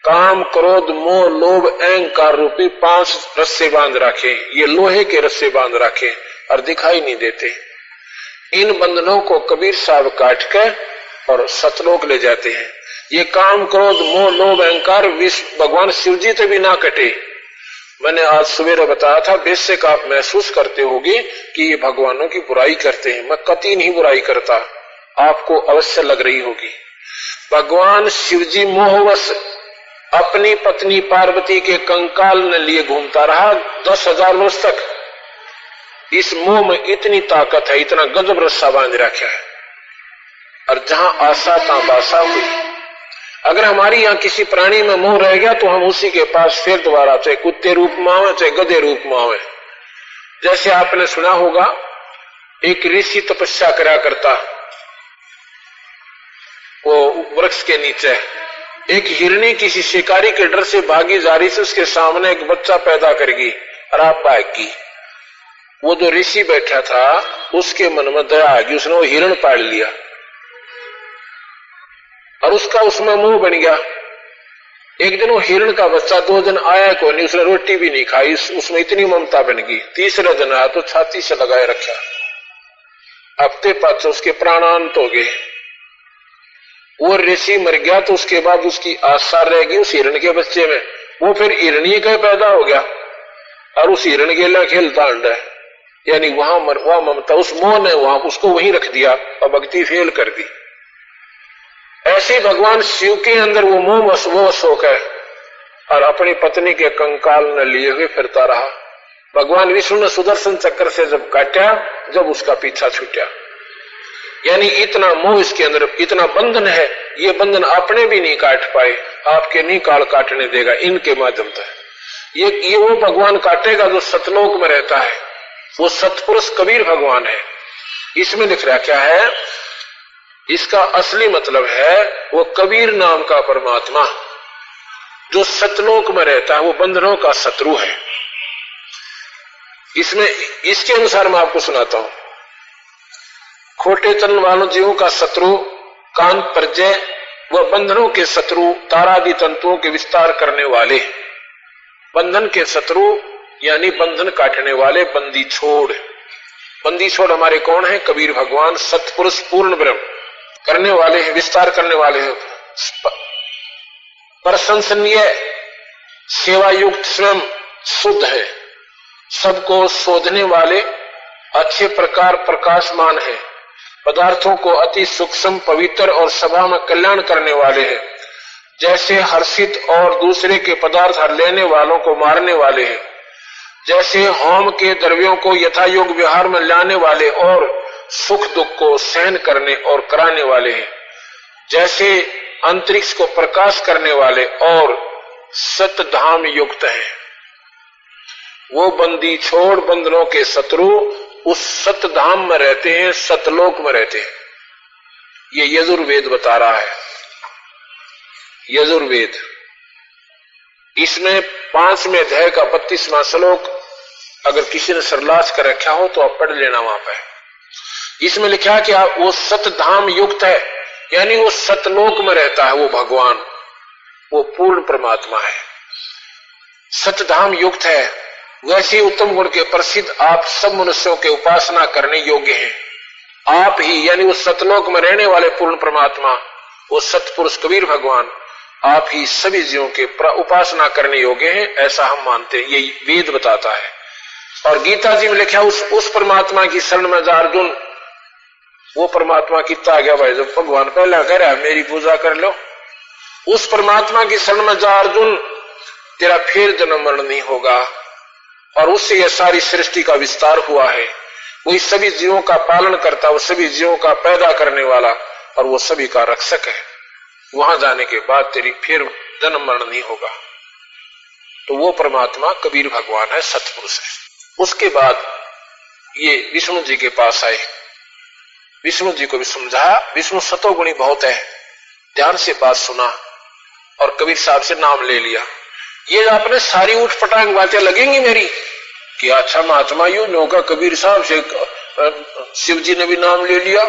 काम क्रोध मोह लोभ अहंकार रूपी 5 रस्से बांध रखे। ये लोहे के रस्से बांध रखे और दिखाई नहीं देते। इन बंधनों को कबीर साहब काट के और सतलोक ले जाते हैं। ये काम क्रोध मोह लोभ अहंकार भगवान शिव जी तो भी ना कटे। मैंने आज सवेरे बताया था, बेशक आप महसूस करते होंगे कि ये भगवानों की बुराई करते हैं। मैं कतई नहीं बुराई करता, आपको अवश्य लग रही होगी। भगवान शिव जी मोहवश अपनी पत्नी पार्वती के कंकाल ने लिए घूमता रहा 10,000 वर्ष तक। इस मोह में इतनी ताकत है, इतना गजब रस्सा बांध रखा है। और जहां आशा तहां बासा हुई। अगर हमारी यहाँ किसी प्राणी में मोह रह गया तो हम उसी के पास फिर दोबारा, चाहे कुत्ते रूप में आवे चाहे गधे रूप में आवे। जैसे आपने सुना होगा, एक ऋषि तपस्या करा करता, वो वृक्ष के नीचे एक हिरणी किसी शिकारी के डर से भागी जा रही थी, उसके सामने एक बच्चा पैदा करेगी और आप भागी। वो जो ऋषि बैठा था उसके मन में दया आ गई, उसने वो हिरण पाल लिया और उसका उसमें मुंह बन गया। एक दिन वो हिरण का बच्चा 2 दिन आया को नहीं, उसने रोटी भी नहीं खाई, उसमें इतनी ममता बन गई। तीसरे दिन आया तो छाती से लगाए रखा। हफ्ते पाँच उसके प्राणांत हो गए। वो ऋषि मर गया तो उसके बाद उसकी आशा रह गई उस हिरण के बच्चे में। वो फिर हिरणी का पैदा हो गया और उस हिरण के लिए खेलता अंडा, यानी वहां ममता, उस मोह ने वहां उसको वहीं रख दिया और भक्ति फेल कर दी। ऐसे भगवान शिव के अंदर वो मोह वो शोक है और अपनी पत्नी के कंकाल न लिए हुए फिरता रहा। भगवान विष्णु ने सुदर्शन चक्र से जब काटा, जब उसका पीछा छूटा, यानी इतना मोह इसके अंदर, इतना बंधन है। ये बंधन अपने भी नहीं काट पाए, आपके नहीं काल काटने देगा इनके माध्यम से। ये वो भगवान काटेगा जो सतलोक में रहता है, वो सतपुरुष कबीर भगवान है। इसमें लिख रहा क्या है, इसका असली मतलब है वो कबीर नाम का परमात्मा जो सतलोक में रहता है, वो बंधनों का शत्रु है। इसमें इसके अनुसार मैं आपको सुनाता हूं। खोटे चलन वालों जीवों का शत्रु कांत प्रजय व बंधनों के शत्रु तारादि तंतुओं के विस्तार करने वाले। बंधन के शत्रु यानी बंधन काटने वाले, बंदी छोड़। बंदी छोड़ हमारे कौन है? कबीर भगवान सतपुरुष पूर्ण ब्रह्म करने वाले हैं, विस्तार करने वाले हैं। प्रशंसनीय सेवा युक्त स्वयं शुद्ध है, सबको शोधने वाले, अच्छे प्रकार प्रकाशमान है, पदार्थों को अति सूक्ष्म पवित्र और सभा में कल्याण करने वाले हैं। जैसे हर्षित और दूसरे के पदार्थ लेने वालों को मारने वाले हैं, जैसे होम के द्रव्यों को यथा योग व्यवहार में लाने वाले और सुख दुख को सहन करने और कराने वाले हैं, जैसे अंतरिक्ष को प्रकाश करने वाले और सतधाम युक्त हैं। वो बंदी छोड़ बंधनों के शत्रु उस सतधाम में रहते हैं, सतलोक में रहते हैं। ये यजुर्वेद बता रहा है। यजुर्वेद इसमें 5वें अध्याय का 32वां श्लोक अगर किसी ने सरलाच कर रखा हो तो आप पढ़ लेना वहां पर। इसमें लिखा कि वो सतधाम युक्त है, यानी वो सतलोक में रहता है। वो भगवान, वो पूर्ण परमात्मा है, सतधाम युक्त है। वैसे उत्तम गुण के प्रसिद्ध आप सब मनुष्यों के उपासना करने योग्य हैं। आप ही यानी वो सतलोक में रहने वाले पूर्ण परमात्मा, वो सतपुरुष कबीर भगवान, आप ही सभी जीवों के उपासना करने योग्य हैं, ऐसा हम मानते हैं। यही वेद बताता है। और गीता जी में लिखा उस परमात्मा की शरण में जा अर्जुन। वो परमात्मा कितना आ गया भाई, जब भगवान पहला कह रहा है मेरी पूजा कर लो। उस परमात्मा की शरण में जा अर्जुन, तेरा फिर जन्म मरण नहीं होगा। और उससे यह सारी सृष्टि का विस्तार हुआ है। वही सभी जीवों का पालन करता, वो सभी जीवों का पैदा करने वाला और वो सभी का रक्षक है। वहां जाने के बाद तेरी फिर जन्म मरण नहीं होगा। तो वो परमात्मा कबीर भगवान है, सतपुरुष है। उसके बाद ये विष्णु जी के पास आए, विष्णु जी को भी समझाया। विष्णु सतोगुणी बहुत है, ध्यान से बात सुना और कबीर साहब से नाम ले लिया। ये आपने सारी उठ पटांग बातें लगेंगी मेरी कि अच्छा महात्मा यू नौका कबीर साहब से शिव जी ने भी नाम ले लिया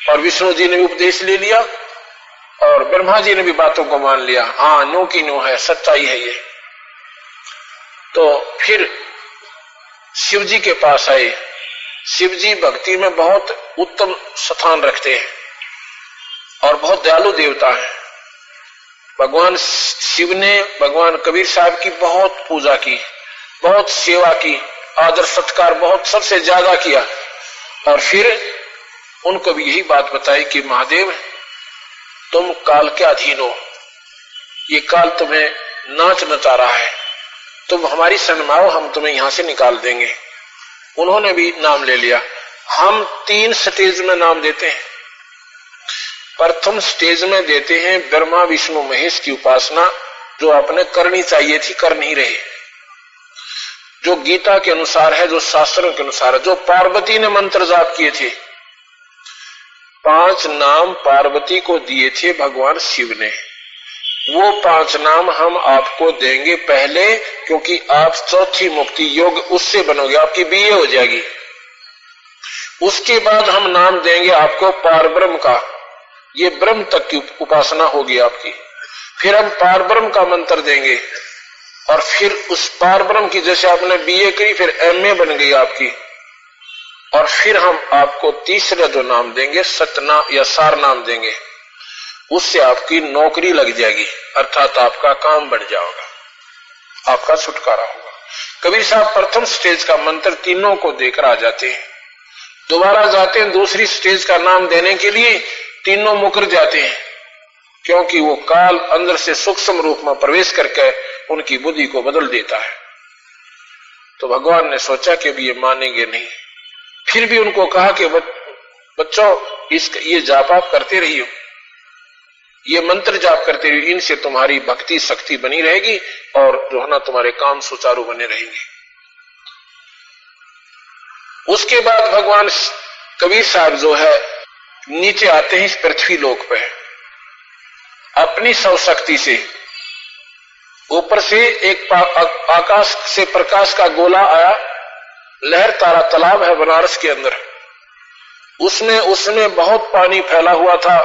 और विष्णु जी ने भी उपदेश ले लिया और ब्रह्मा जी ने भी बातों को मान लिया। हाँ, नो की नो है, सच्चाई है ये। तो फिर शिव जी के पास आए। शिव जी भक्ति में बहुत उत्तम स्थान रखते हैं और बहुत दयालु देवता है। भगवान शिव ने भगवान कबीर साहब की बहुत पूजा की, बहुत सेवा की, आदर सत्कार बहुत सबसे ज्यादा किया। और फिर उनको भी यही बात बताई कि महादेव तुम काल के अधीन हो, ये काल तुम्हें नाच नचा रहा है, तुम हमारी शरण में आओ, हम तुम्हें यहां से निकाल देंगे। उन्होंने भी नाम ले लिया। हम 3 स्टेज में नाम देते हैं। प्रथम स्टेज में देते हैं ब्रह्मा विष्णु महेश की उपासना, जो आपने करनी चाहिए थी, कर नहीं रहे, जो गीता के अनुसार है, जो शास्त्रों के अनुसार है, जो पार्वती ने मंत्र जाप किए थे। 5 नाम पार्वती को दिए थे भगवान शिव ने। वो 5 नाम हम आपको देंगे पहले, क्योंकि आप चौथी मुक्ति योग उससे बनोगे, आपकी बीए हो जाएगी। उसके बाद हम नाम देंगे आपको पारब्रह्म का, ये ब्रह्म तक की उपासना होगी आपकी। फिर हम पारब्रह्म का मंत्र देंगे और फिर उस पारब्रह्म की, जैसे आपने बीए करी फिर एमए बन गई आपकी। और फिर हम आपको तीसरा जो नाम देंगे सतना या सार नाम देंगे, उससे आपकी नौकरी लग जाएगी, अर्थात आपका काम बढ़ जाएगा, आपका छुटकारा होगा। कबीर साहब प्रथम स्टेज का मंत्र तीनों को देकर आ जाते हैं, दोबारा जाते हैं दूसरी स्टेज का नाम देने के लिए, तीनों मुकर जाते हैं, क्योंकि वो काल अंदर से सूक्ष्म रूप में प्रवेश करके उनकी बुद्धि को बदल देता है। तो भगवान ने सोचा कि भी ये मानेंगे नहीं। फिर भी उनको कहा कि बच्चों ये जाप आप करते रहिए, ये मंत्र जाप करते रहिए, इनसे तुम्हारी भक्ति शक्ति बनी रहेगी और जो है ना तुम्हारे काम सुचारू बने रहेंगे। उसके बाद भगवान कबीर साहब जो है नीचे आते हैं इस पृथ्वी लोक पे, अपनी सब शक्ति से ऊपर से एक आकाश से प्रकाश का गोला आया, लहर तारा तालाब है बनारस के अंदर, उसमें बहुत पानी फैला हुआ था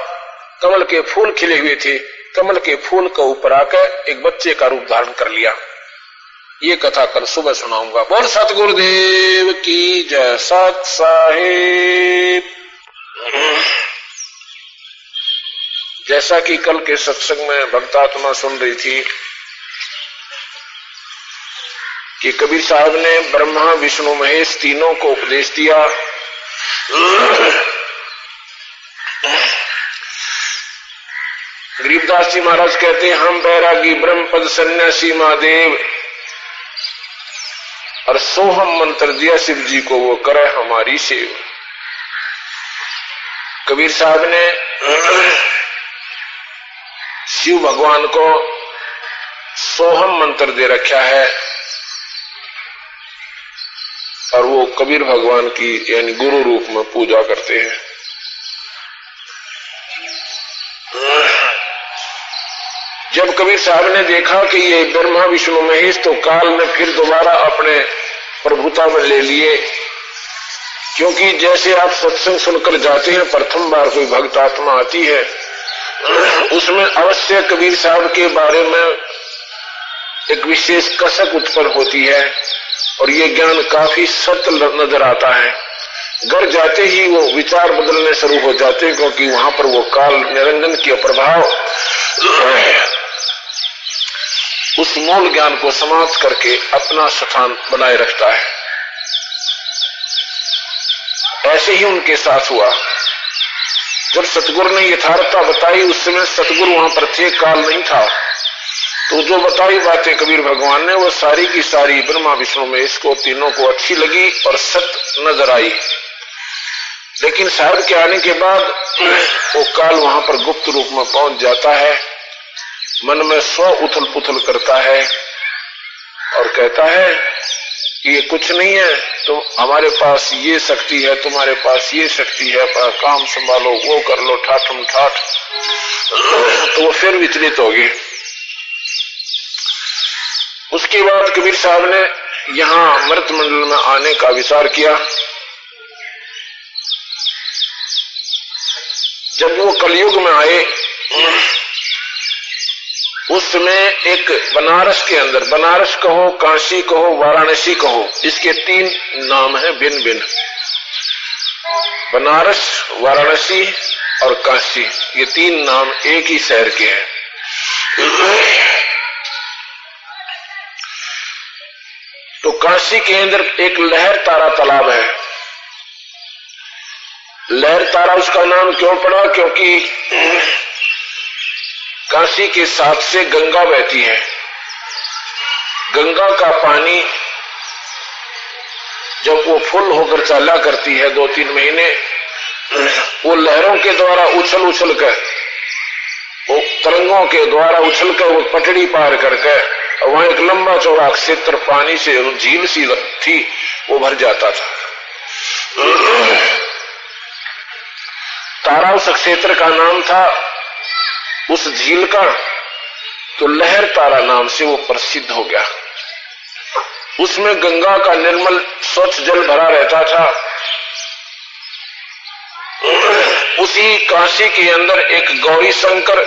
कमल के फूल खिले हुए थे, कमल के फूल के ऊपर आकर एक बच्चे का रूप धारण कर लिया। ये कथा कल सुबह सुनाऊंगा। बोल सतगुरुदेव की जय। सत साहिब। जैसा कि कल के सत्संग में भक्तात्मा सुन रही थी कि कबीर साहब ने ब्रह्मा विष्णु महेश तीनों को उपदेश दिया। गरीबदास जी महाराज कहते हैं, हम बैरागी ब्रह्म पद सन्यासी महादेव और सोहम मंत्र दिया शिव जी को, वो करे हमारी सेव। कबीर साहब ने शिव भगवान को सोहम मंत्र दे रखा है और वो कबीर भगवान की यानी गुरु रूप में पूजा करते हैं। जब कबीर साहब ने देखा कि ये ब्रह्मा विष्णु महेश तो काल ने फिर दोबारा अपने प्रभुता में ले लिए, क्योंकि जैसे आप सत्संग सुनकर जाते हैं, प्रथम बार कोई भक्त आत्मा आती है, उसमें अवश्य कबीर साहब के बारे में एक विशेष कसक उत्पन्न होती है और ये ज्ञान काफी सत्य नजर आता है। घर जाते ही वो विचार बदलने शुरू हो जाते हैं, क्योंकि वहां पर वो काल निरंजन के प्रभाव उस मूल ज्ञान को समाप्त करके अपना स्थान बनाए रखता है। ऐसे ही उनके साथ हुआ। जब सतगुरु ने यथार्थता बताई, उस समय सतगुरु वहां पर थे, काल नहीं था, तो जो बताई बातें कबीर भगवान ने वो सारी की सारी ब्रह्मा विष्णु में इसको तीनों को अच्छी लगी और सत्य नजर आई। लेकिन साहब के आने के बाद वो काल वहां पर गुप्त रूप में पहुंच जाता है, मन में स्व उथल पुथल करता है और कहता है कि ये कुछ नहीं है, तो हमारे पास ये शक्ति है, तुम्हारे पास ये शक्ति है, अपना काम संभालो, वो कर लो, ठाठम ठाठ। तो वो फिर विचलित हो गए। उसके बाद कबीर साहब ने यहां अमृत मंडल में आने का विचार किया। जब वो कलयुग में आए, उस समय एक बनारस के अंदर, बनारस कहो, काशी कहो, वाराणसी कहो, इसके 3 नाम हैं भिन्न भिन्न। बनारस, वाराणसी और काशी, ये 3 नाम एक ही शहर के हैं। तो काशी के अंदर एक लहर तारा तालाब है। लहर तारा उसका नाम क्यों पड़ा? क्योंकि काशी के साथ से गंगा बहती है। गंगा का पानी जब वो फुल होकर चला करती है 2-3 महीने, वो लहरों के द्वारा उछल उछल कर, वो तरंगों के द्वारा उछल कर वो पटड़ी पार करके वहां एक लंबा चौड़ा क्षेत्र पानी से झील सी थी, वो भर जाता था। तारा उस क्षेत्र का नाम था, उस झील का, तो लहर तारा नाम से वो प्रसिद्ध हो गया। उसमें गंगा का निर्मल स्वच्छ जल भरा रहता था। उसी काशी के अंदर एक गौरी शंकर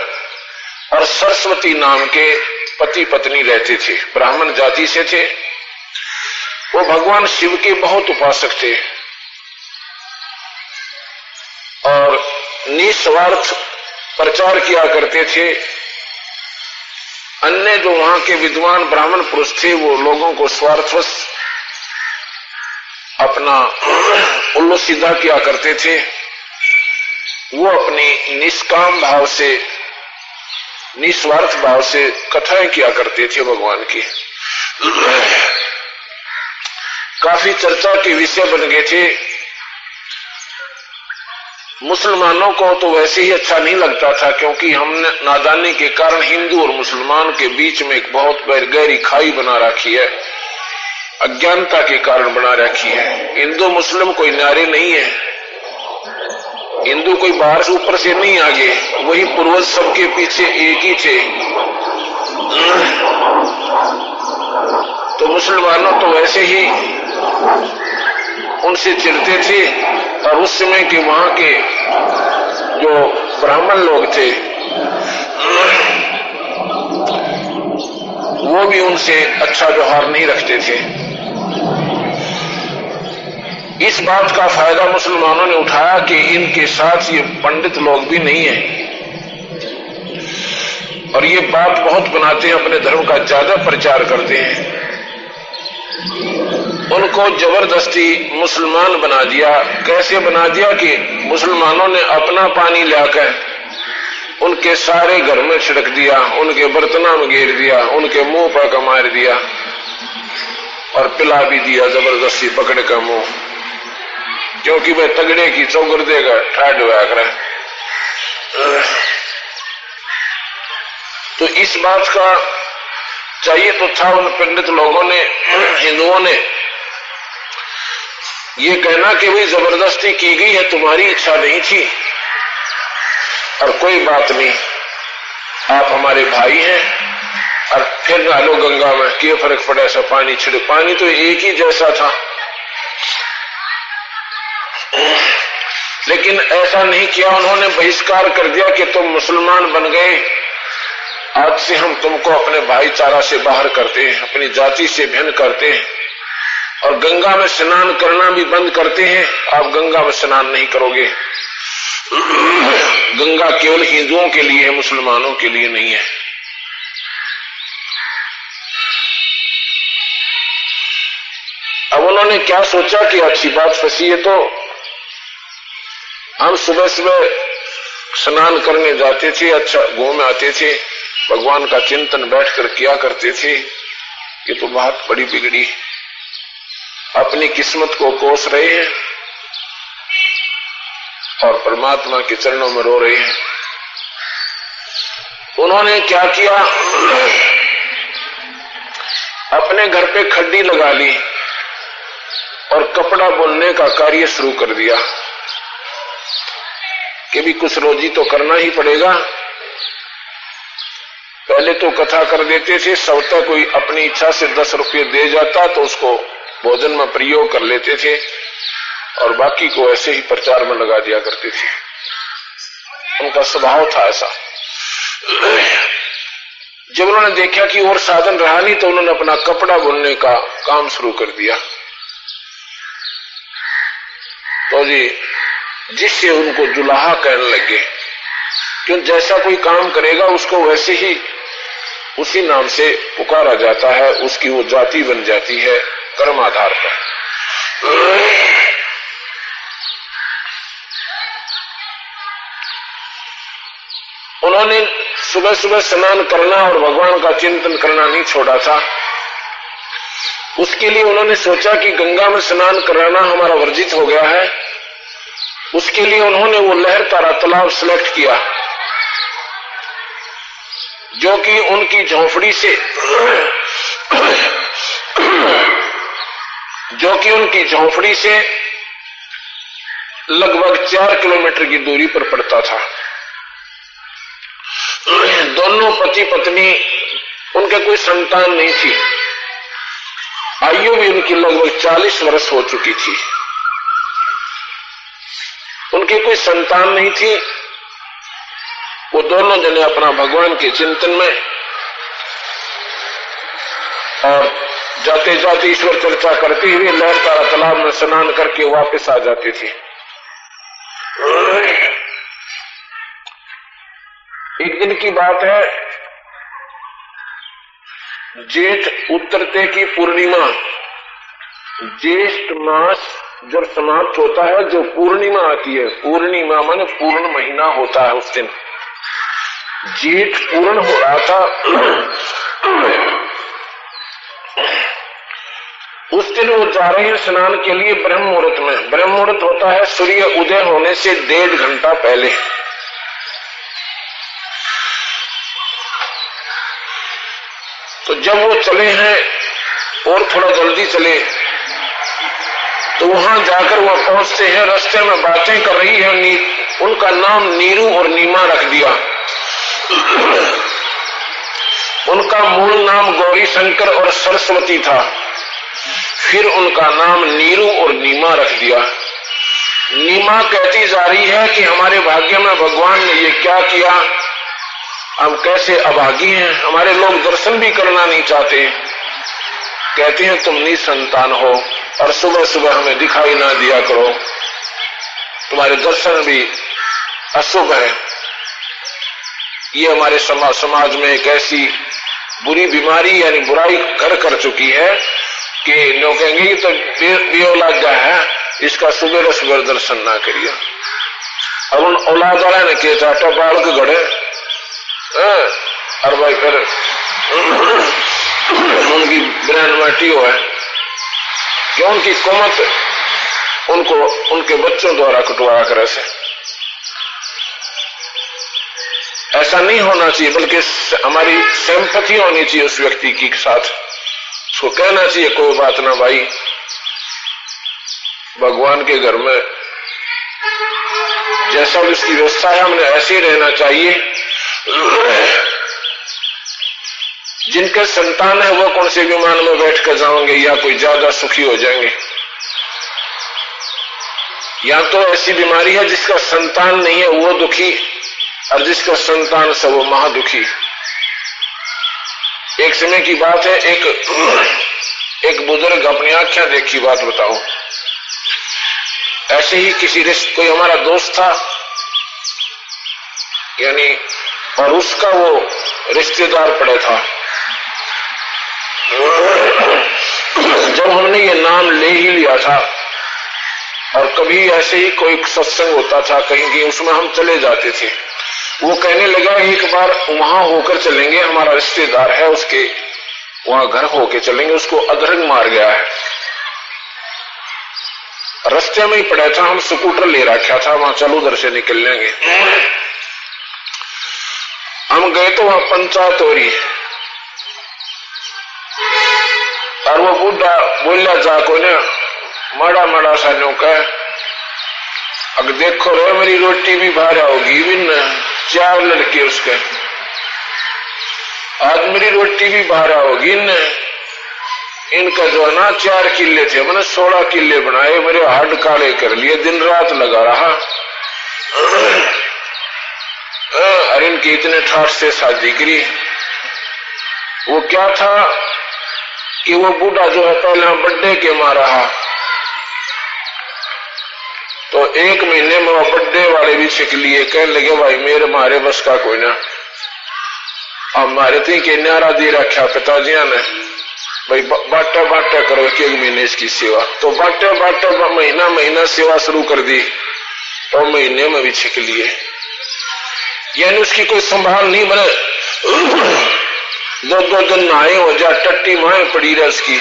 और सरस्वती नाम के पति पत्नी रहते थे, ब्राह्मण जाति से थे। वो भगवान शिव के बहुत उपासक थे और निस्वार्थ प्रचार किया करते थे। अन्य जो वहां के विद्वान ब्राह्मण पुरुष थे, वो लोगों को स्वार्थवश अपना उल्लू सीधा किया करते थे। वो अपनी निष्काम भाव से, निस्वार्थ भाव से कथाएं किया करते थे भगवान की। काफी चर्चा के विषय बन गए थे। मुसलमानों को तो वैसे ही अच्छा नहीं लगता था, क्योंकि हमने नादानी के कारण हिंदू और मुसलमान के बीच में एक बहुत गहरी खाई बना रखी है, अज्ञानता के कारण बना रखी है। हिंदू मुस्लिम कोई नारे नहीं है, हिंदू कोई बाहर से ऊपर से नहीं आ गए, वही पूर्वज सबके पीछे एक ही थे। तो मुसलमानों तो वैसे ही उनसे चिढ़ते थे और उस समय के वहां के जो ब्राह्मण लोग थे वो भी उनसे अच्छा व्यवहार नहीं रखते थे। इस बात का फायदा मुसलमानों ने उठाया कि इनके साथ ये पंडित लोग भी नहीं हैं और ये बात बहुत बनाते हैं, अपने धर्म का ज्यादा प्रचार करते हैं। उनको जबरदस्ती मुसलमान बना दिया। कैसे बना दिया कि मुसलमानों ने अपना पानी लाकर उनके सारे घर में छिड़क दिया, उनके बर्तना में घेर दिया, उनके मुंह पर का मार दिया और पिला भी दिया जबरदस्ती पकड़ का मुंह, क्योंकि वह तगड़े की चौगर देगा ठाड हुआ कर। तो इस बात का चाहिए तो था उन पंडित लोगों ने, हिंदुओं ने ये कहना कि भाई जबरदस्ती की गई है, तुम्हारी इच्छा नहीं थी और कोई बात नहीं, आप हमारे भाई हैं और फिर डालो गंगा में, क्या फर्क पड़ा, ऐसा पानी छिड़क, पानी तो एक ही जैसा था। लेकिन ऐसा नहीं किया, उन्होंने बहिष्कार कर दिया कि तुम मुसलमान बन गए, आज से हम तुमको अपने भाईचारा से बाहर करते हैं, अपनी जाति से भिन्न करते हैं और गंगा में स्नान करना भी बंद करते हैं। आप गंगा में स्नान नहीं करोगे, गंगा केवल हिंदुओं के लिए है, मुसलमानों के लिए नहीं है। अब उन्होंने क्या सोचा कि अच्छी बात फंसी है, तो हम सुबह सुबह स्नान करने जाते थे, अच्छा घूम आते थे, भगवान का चिंतन बैठकर किया करते थे। ये तो बात बड़ी बिगड़ी, अपनी किस्मत को कोस रहे हैं और परमात्मा के चरणों में रो रहे हैं। उन्होंने क्या किया, अपने घर पे खड्डी लगा ली और कपड़ा बुनने का कार्य शुरू कर दिया कि भी कुछ रोजी तो करना ही पड़ेगा। पहले तो कथा कर देते थे, सवता कोई अपनी इच्छा से 10 रुपये दे जाता तो उसको भोजन में प्रयोग कर लेते थे और बाकी को ऐसे ही प्रचार में लगा दिया करते थे, उनका स्वभाव था ऐसा। जब उन्होंने देखा कि और साधन रहा नहीं तो उन्होंने अपना कपड़ा बुनने का काम शुरू कर दिया। तो जी जिससे उनको जुलाहा कहने लगे, क्यों जैसा कोई काम करेगा उसको वैसे ही उसी नाम से पुकारा जाता है, उसकी वो जाति बन जाती है कर्म आधार पर। उन्होंने सुबह सुबह स्नान करना और भगवान का चिंतन करना नहीं छोड़ा था। उसके लिए उन्होंने सोचा कि गंगा में स्नान कराना हमारा वर्जित हो गया है, उसके लिए उन्होंने वो लहर तारा तालाब सिलेक्ट किया जो कि उनकी झोंपड़ी से लगभग 4 किलोमीटर की दूरी पर पड़ता था। दोनों पति पत्नी, उनके कोई संतान नहीं थी, आयु भी उनकी लगभग 40 वर्ष हो चुकी थी, उनकी कोई संतान नहीं थी। वो दोनों जने अपना भगवान के चिंतन में और जाते जाते ईश्वर चर्चा करते हुए लहर तारा तालाब में स्नान करके वापस आ जाते थे। एक दिन की बात है, जेठ उतरते की पूर्णिमा, ज्येष्ठ मास जब समाप्त होता है, जो पूर्णिमा आती है, पूर्णिमा माने पूर्ण महीना होता है, उस दिन जेठ पूर्ण हो रहा था। उस दिन वो जा रहे हैं स्नान के लिए ब्रह्म मुहूर्त में। ब्रह्म मुहूर्त होता है सूर्य उदय होने से 1.5 घंटा पहले। तो जब वो चले हैं और थोड़ा जल्दी चले तो वहां जाकर वह पहुंचते हैं, रास्ते में बातें कर रही है, उनका नाम नीरू और नीमा रख दिया। उनका मूल नाम गौरी शंकर और सरस्वती था, फिर उनका नाम नीरू और नीमा रख दिया। नीमा कहती जा रही है कि हमारे भाग्य में भगवान ने ये क्या किया, हम कैसे अभागी हैं, हमारे लोग दर्शन भी करना नहीं चाहते। कहते हैं तुम निसंतान हो और सुबह सुबह हमें दिखाई ना दिया करो, तुम्हारे दर्शन भी अशुभ है। ये हमारे समाज में एक ऐसी बुरी बीमारी यानी बुराई घर कर चुकी है कि लोग कहेंगे कि तो बेऔलाद है, इसका सुबह सुबह दर्शन ना करिए। अब उन औलाद वाला ने के चाटा बाल के गड़े और भाई फिर उनकी ब्रेन माटी हो है कि उनकी कुमत उनको उनके बच्चों द्वारा कटवाया करे से। ऐसा नहीं होना चाहिए, बल्कि हमारी सिंपैथी होनी चाहिए उस व्यक्ति की साथ। उसको कहना चाहिए कोई बात ना भाई, भगवान के घर में जैसा भी उसकी व्यवस्था है हमने ऐसे ही रहना चाहिए। जिनके संतान है वो कौन से विमान में बैठ कर जाएंगे या कोई ज्यादा सुखी हो जाएंगे। या तो ऐसी बीमारी है जिसका संतान नहीं है वो दुखी, और जिसका संतान से वो महादुखी। एक समय की बात है, एक बुजुर्ग अपनी आंखें देखी बात बताओ। ऐसे ही किसी कोई हमारा दोस्त था यानी, और उसका वो रिश्तेदार पड़ा था। जब हमने ये नाम ले ही लिया था और कभी ऐसे ही कोई सत्संग होता था कहीं कहीं, उसमें हम चले जाते थे। वो कहने लगा एक बार वहां होकर चलेंगे, हमारा रिश्तेदार है उसके वहां घर होके चलेंगे, उसको अधरंग मार गया है। रास्ते में ही पड़ा था, हम स्कूटर ले रखा था, वहां चलो उधर से निकल लेंगे। हम गए तो वहां पंचायत हो रही और वो बूढ़ा बोला जा को ना माड़ा माड़ा सा नौका, अगर देखो रे मेरी रोटी भी बाहर होगी बिन 4 लड़के उसके, आज मेरी रोटी भी बाहर होगी न। इनका जो है ना 4 किले थे, मैंने 16 किले बनाए, मेरे हाथ काले कर लिए, दिन रात लगा रहा। और इनकी इतने ठाठ से शादी करी। वो क्या था कि वो बूढ़ा जो है पहले बर्थडे के मारा, तो 1 महीने में वो बर्थडे वाले भी छिक लिए। कहने लगे भाई मेरे मारे बस का कोई ना, अब मारे थी कि न्यारा दे रखा पिताजिया ने, भाई बाटा बाटा करो 1 महीने इसकी सेवा। तो बाटा बाटा महीना महीना सेवा शुरू कर दी और महीने में भी छिक लिए। यानी उसकी कोई संभाल नहीं बने, 2 दिन नहाए हो जा, टट्टी माए पड़ी रहे उसकी,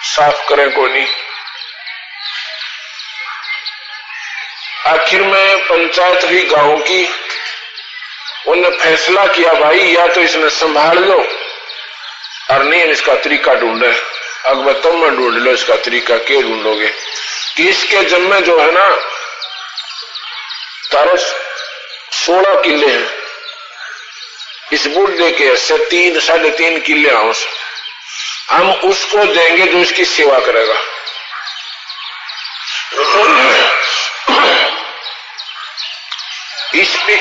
साफ करें कोई नहीं। आखिर में पंचायत हुई गांव की, उन्होंने फैसला किया भाई या तो इसने संभाल लो और नहीं इसका तरीका ढूंढे। अगर तुम में ढूंढ लो इसका तरीका, क्या ढूंढोगे कि इसके जन्मे जो है ना तारो 16 किले हैं, इस बूढ़े के से 3 साढ़े 3 किले हाउस, हम उसको देंगे जो इसकी सेवा करेगा।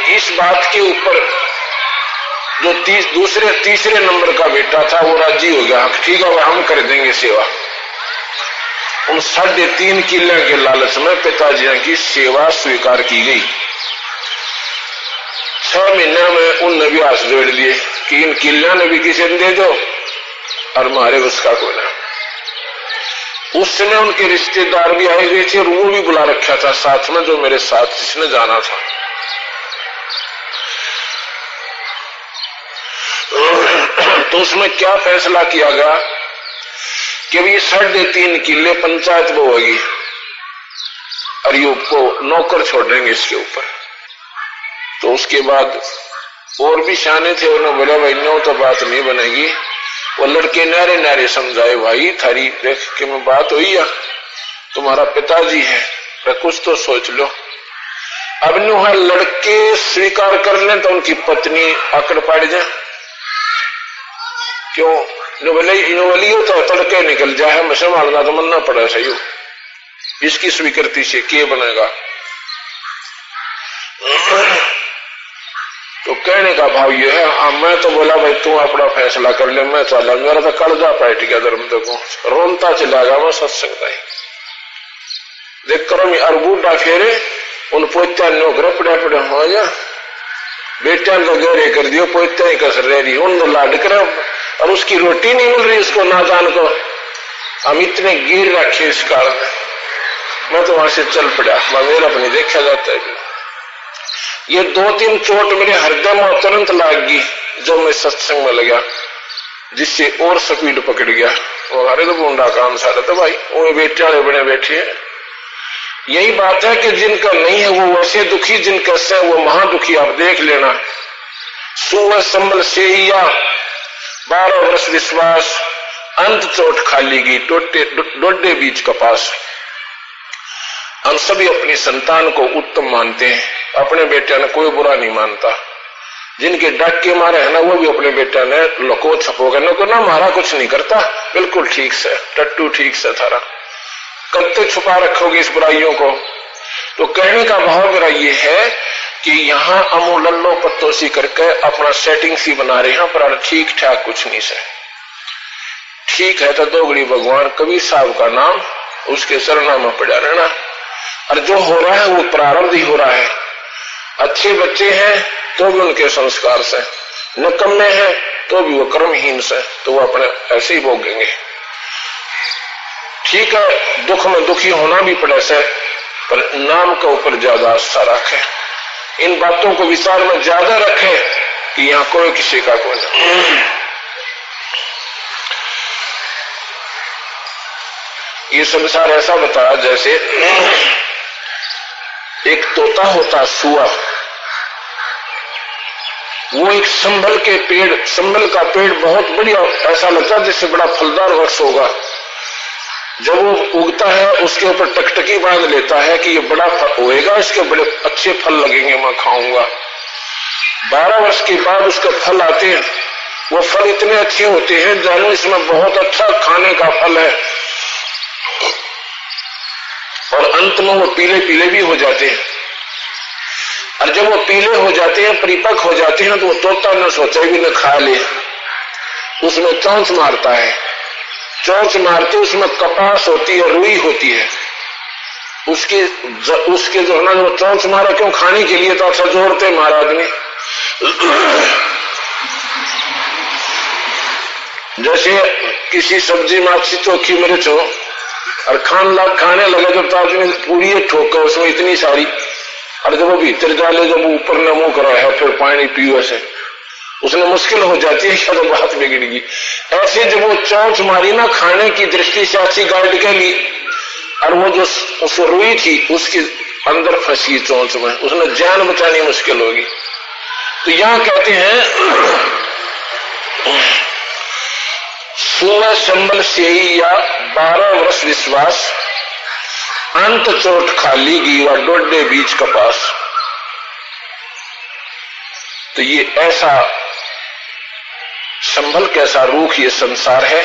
इस बात के ऊपर जो तीसरे नंबर का बेटा था वो राजी हो गया, ठीक है हम कर देंगे सेवा। उन 3.5 किले के लालच में पिताजी की सेवा स्वीकार की गई। 6 महीने में उनने भी हाथ जोड़ दिए कि इन किलिया ने भी किसी ने दे दो और मारे उसका कोई ना। उस समय उनके रिश्तेदार भी आए हुए थे और वो भी बुला रखा था साथ में, जो मेरे साथ जिसने जाना था। तो उसमें क्या फैसला किया गया कि ये 3.5 किले पंचायत वो होगी और ये को नौकर छोड़ेंगे इसके ऊपर। तो उसके बाद और भी शाने थे, उन्होंने बोला भाई नो तो बात नहीं बनेगी। वो लड़के नारे नारे समझाए भाई थारी देख के मैं बात हुई है, तुम्हारा पिताजी है तो कुछ तो सोच लो। अब न्यू है लड़के स्वीकार कर लें तो उनकी पत्नी आकड़ पड़ जाए, क्यों बोले तो तड़के निकल जाए, हमें संभालना तो मनना पड़ा सही। इसकी स्वीकृति से के बनेगा। तो कहने का भाव ये है, मैं तो बोला भाई तू अपना फैसला कर ले, मैं चला, मेरा तो कर्जा पैट गया धर्म देखो, रोनता चला गया मैं सत्संग नहीं देख करो। मैं अरबूडा फेरे उन पोत्या नौकर पड़े पड़े हो जा, बेटिया तो गहरे कर दियो, पोत्या ही कसर रह रही, उन लाड कर, और उसकी रोटी नहीं मिल रही उसको नादान को। हम इतने गिर रखे इस काल में, मैं तो वहां से चल पड़ा, मेरा अपनी देखा जाता है। ये 2-3 चोट मेरे हृदय में तुरंत लाग गई जो मैं सत्संग में लगा, जिससे और स्पीड पकड़ गया। वो हरे तो बूंदा काम सारा था भाई, वो बेटे वाले बने बैठे हैं। यही बात है कि जिनका नहीं है वो वैसे दुखी, जिनका से वो महादुखी। आप देख लेना, सुबह संबल से ही या 12 वर्ष विश्वास, अंत चोट खाली गई डोडे बीच कपास। हम सभी अपनी संतान को उत्तम मानते हैं, अपने बेटे ने कोई बुरा नहीं मानता। जिनके डक के मारे है ना, वो भी अपने बेटे ने लको छपो करने ना मारा कुछ नहीं करता, बिल्कुल ठीक से टट्टू ठीक से थारा, कब तक छुपा रखोगे इस बुराइयों को। तो कहने का भाव मेरा ये है कि यहाँ अमूल्लो पत्तों सी करके अपना सेटिंग सी बना रहे हैं, पर ठीक ठाक कुछ नहीं से। ठीक है तो दोगड़ी भगवान कबीर साहब का नाम उसके चरणों में पड़ा रहना, और जो हो रहा है वो प्रारंभ ही हो रहा है। अच्छे बच्चे हैं तो भी उनके संस्कार से, नकम्मे हैं तो भी वो कर्महीन से, तो वो अपने ऐसे ही भोगेंगे। ठीक है, दुख में दुखी होना भी पड़े से, पर नाम के ऊपर ज्यादा आस्था रखे, इन बातों को विचार में ज्यादा रखे कि यहाँ कोई किसी का कोई नहीं। ये संसार ऐसा बताया जैसे एक तोता होता सुआ, वो एक संभल का पेड़ बहुत बढ़िया, ऐसा लगता है जैसे बड़ा फलदार वृक्ष होगा। जब वो उगता है उसके ऊपर टकटकी बांध लेता है कि ये बड़ा होएगा, इसके बड़े अच्छे फल लगेंगे, मैं खाऊंगा। 12 वर्ष के बाद उसके फल आते हैं, वो फल इतने अच्छे होते हैं जानो इसमें बहुत अच्छा खाने का फल है, और अंत में वो पीले पीले भी हो जाते हैं। और जब वो पीले हो जाते हैं, परिपक्व हो जाते हैं, तो वो तोता न सोचे भी न खा ले, उसमें चौंच मारता है। चौंच मारते उसमें कपास होती है, रुई होती है, उसके जो है ना, जो चौंच मारा क्यों, खाने के लिए, तो अच्छा जोड़ते मारा आदमी। जैसे किसी सब्जी में अच्छी चोखी मिर्च हो और खाने लगे तो आदमी पूरी ठोक उसमें इतनी सारी, और जब वो भीतर डाले, जब वो ऊपर ने मुंह करा है फिर पानी पियो से, उसने मुश्किल हो जाती है, क्या तो बात बिगड़ेगी। ऐसे जब वो चौंच मारी ना खाने की दृष्टि से अच्छी गाइड के लिए, और वो जो उस रुई थी उसके अंदर फंसी चौंच में, उसने जान बचानी मुश्किल होगी। तो यहां कहते हैं सुबह संबल से ही या 12 वर्ष विश्वास, अंत चोट खाली गई व डोडे बीच कपास। तो ये ऐसा संभल कैसा रूख ये संसार है।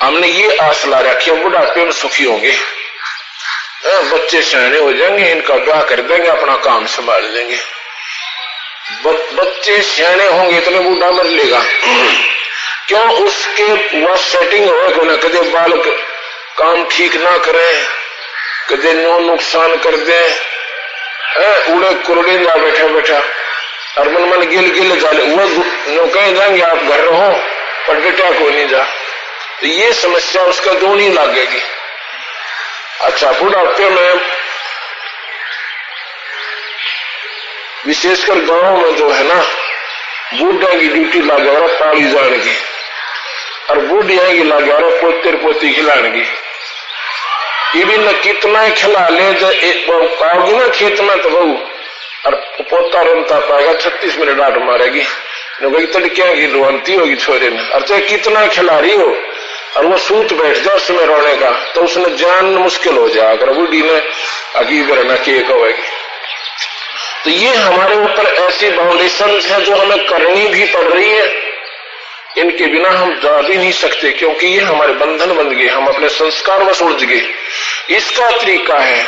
हमने ये आस ला रखी है बुढ़ापे में सुखी होंगे, बच्चे सयाने हो जाएंगे, इनका ब्याह कर देंगे, अपना काम संभाल लेंगे। बच्चे सयाने होंगे इतने बूढ़ा मर लेगा, क्यों? उसके वह सेटिंग हो ना, कदे बालक काम ठीक ना करें, कदे नो नुकसान कर दे, उड़े कुरड़े जा बैठा बैठा, और मन मन गिल गिल जाले, वो नो कह जाएंगे आप घर रहो पर बेटा को नहीं जा। तो ये समस्या उसका दूनी लगेगी। अच्छा, बुढ़ापे में विशेषकर गांव में जो है ना, बूढ़ा की ड्यूटी लगे और पाली जाने की, और बूढ़िया की लगे और पोते पोती खिलाने की। ये भी न कितना ही खिला ले, पाओगी ना खेत में तो बहू, और पोता रोनता पाएगा, 36 मिनट डांट मारेगी, तड़किया की रोनती होगी छोरे ने, और चाहे कितना खिला रही हो और वो सूत बैठ जाए उसमें रोने का, तो उसने जान मुश्किल हो जाए, अगर बूढ़ी ने अकीब रहना के कहेगी। तो ये हमारे ऊपर ऐसी बाउंडेशन है जो हमें करनी भी पड़ रही है, इनके बिना हम जा भी नहीं सकते, क्योंकि ये हमारे बंधन बन गए, हम अपने संस्कार में उलझ गए। इसका तरीका है।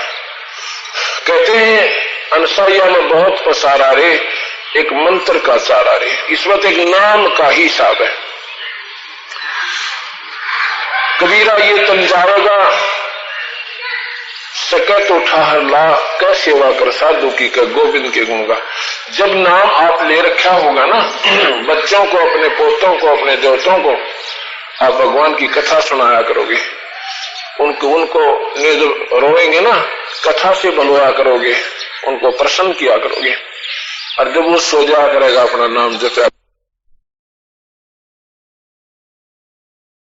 कहते हैं अनसाइया में बहुत पसारा रे, एक मंत्र का सारा रे। इस वक्त एक नाम का ही हिसाब है। कबीरा ये तन जावेगा, सके तो ठाहर ला, कै सेवा कर साधु की, कै गोविंद के गुण गा। जब नाम आप ले रखा होगा ना, बच्चों को, अपने पोतों को, अपने देवताओं को आप भगवान की कथा सुनाया करोगे, उनको जब रोएंगे ना, कथा से बुलवाया करोगे, उनको प्रसन्न किया करोगे। और जब वो सो जाया करेगा, अपना नाम जपया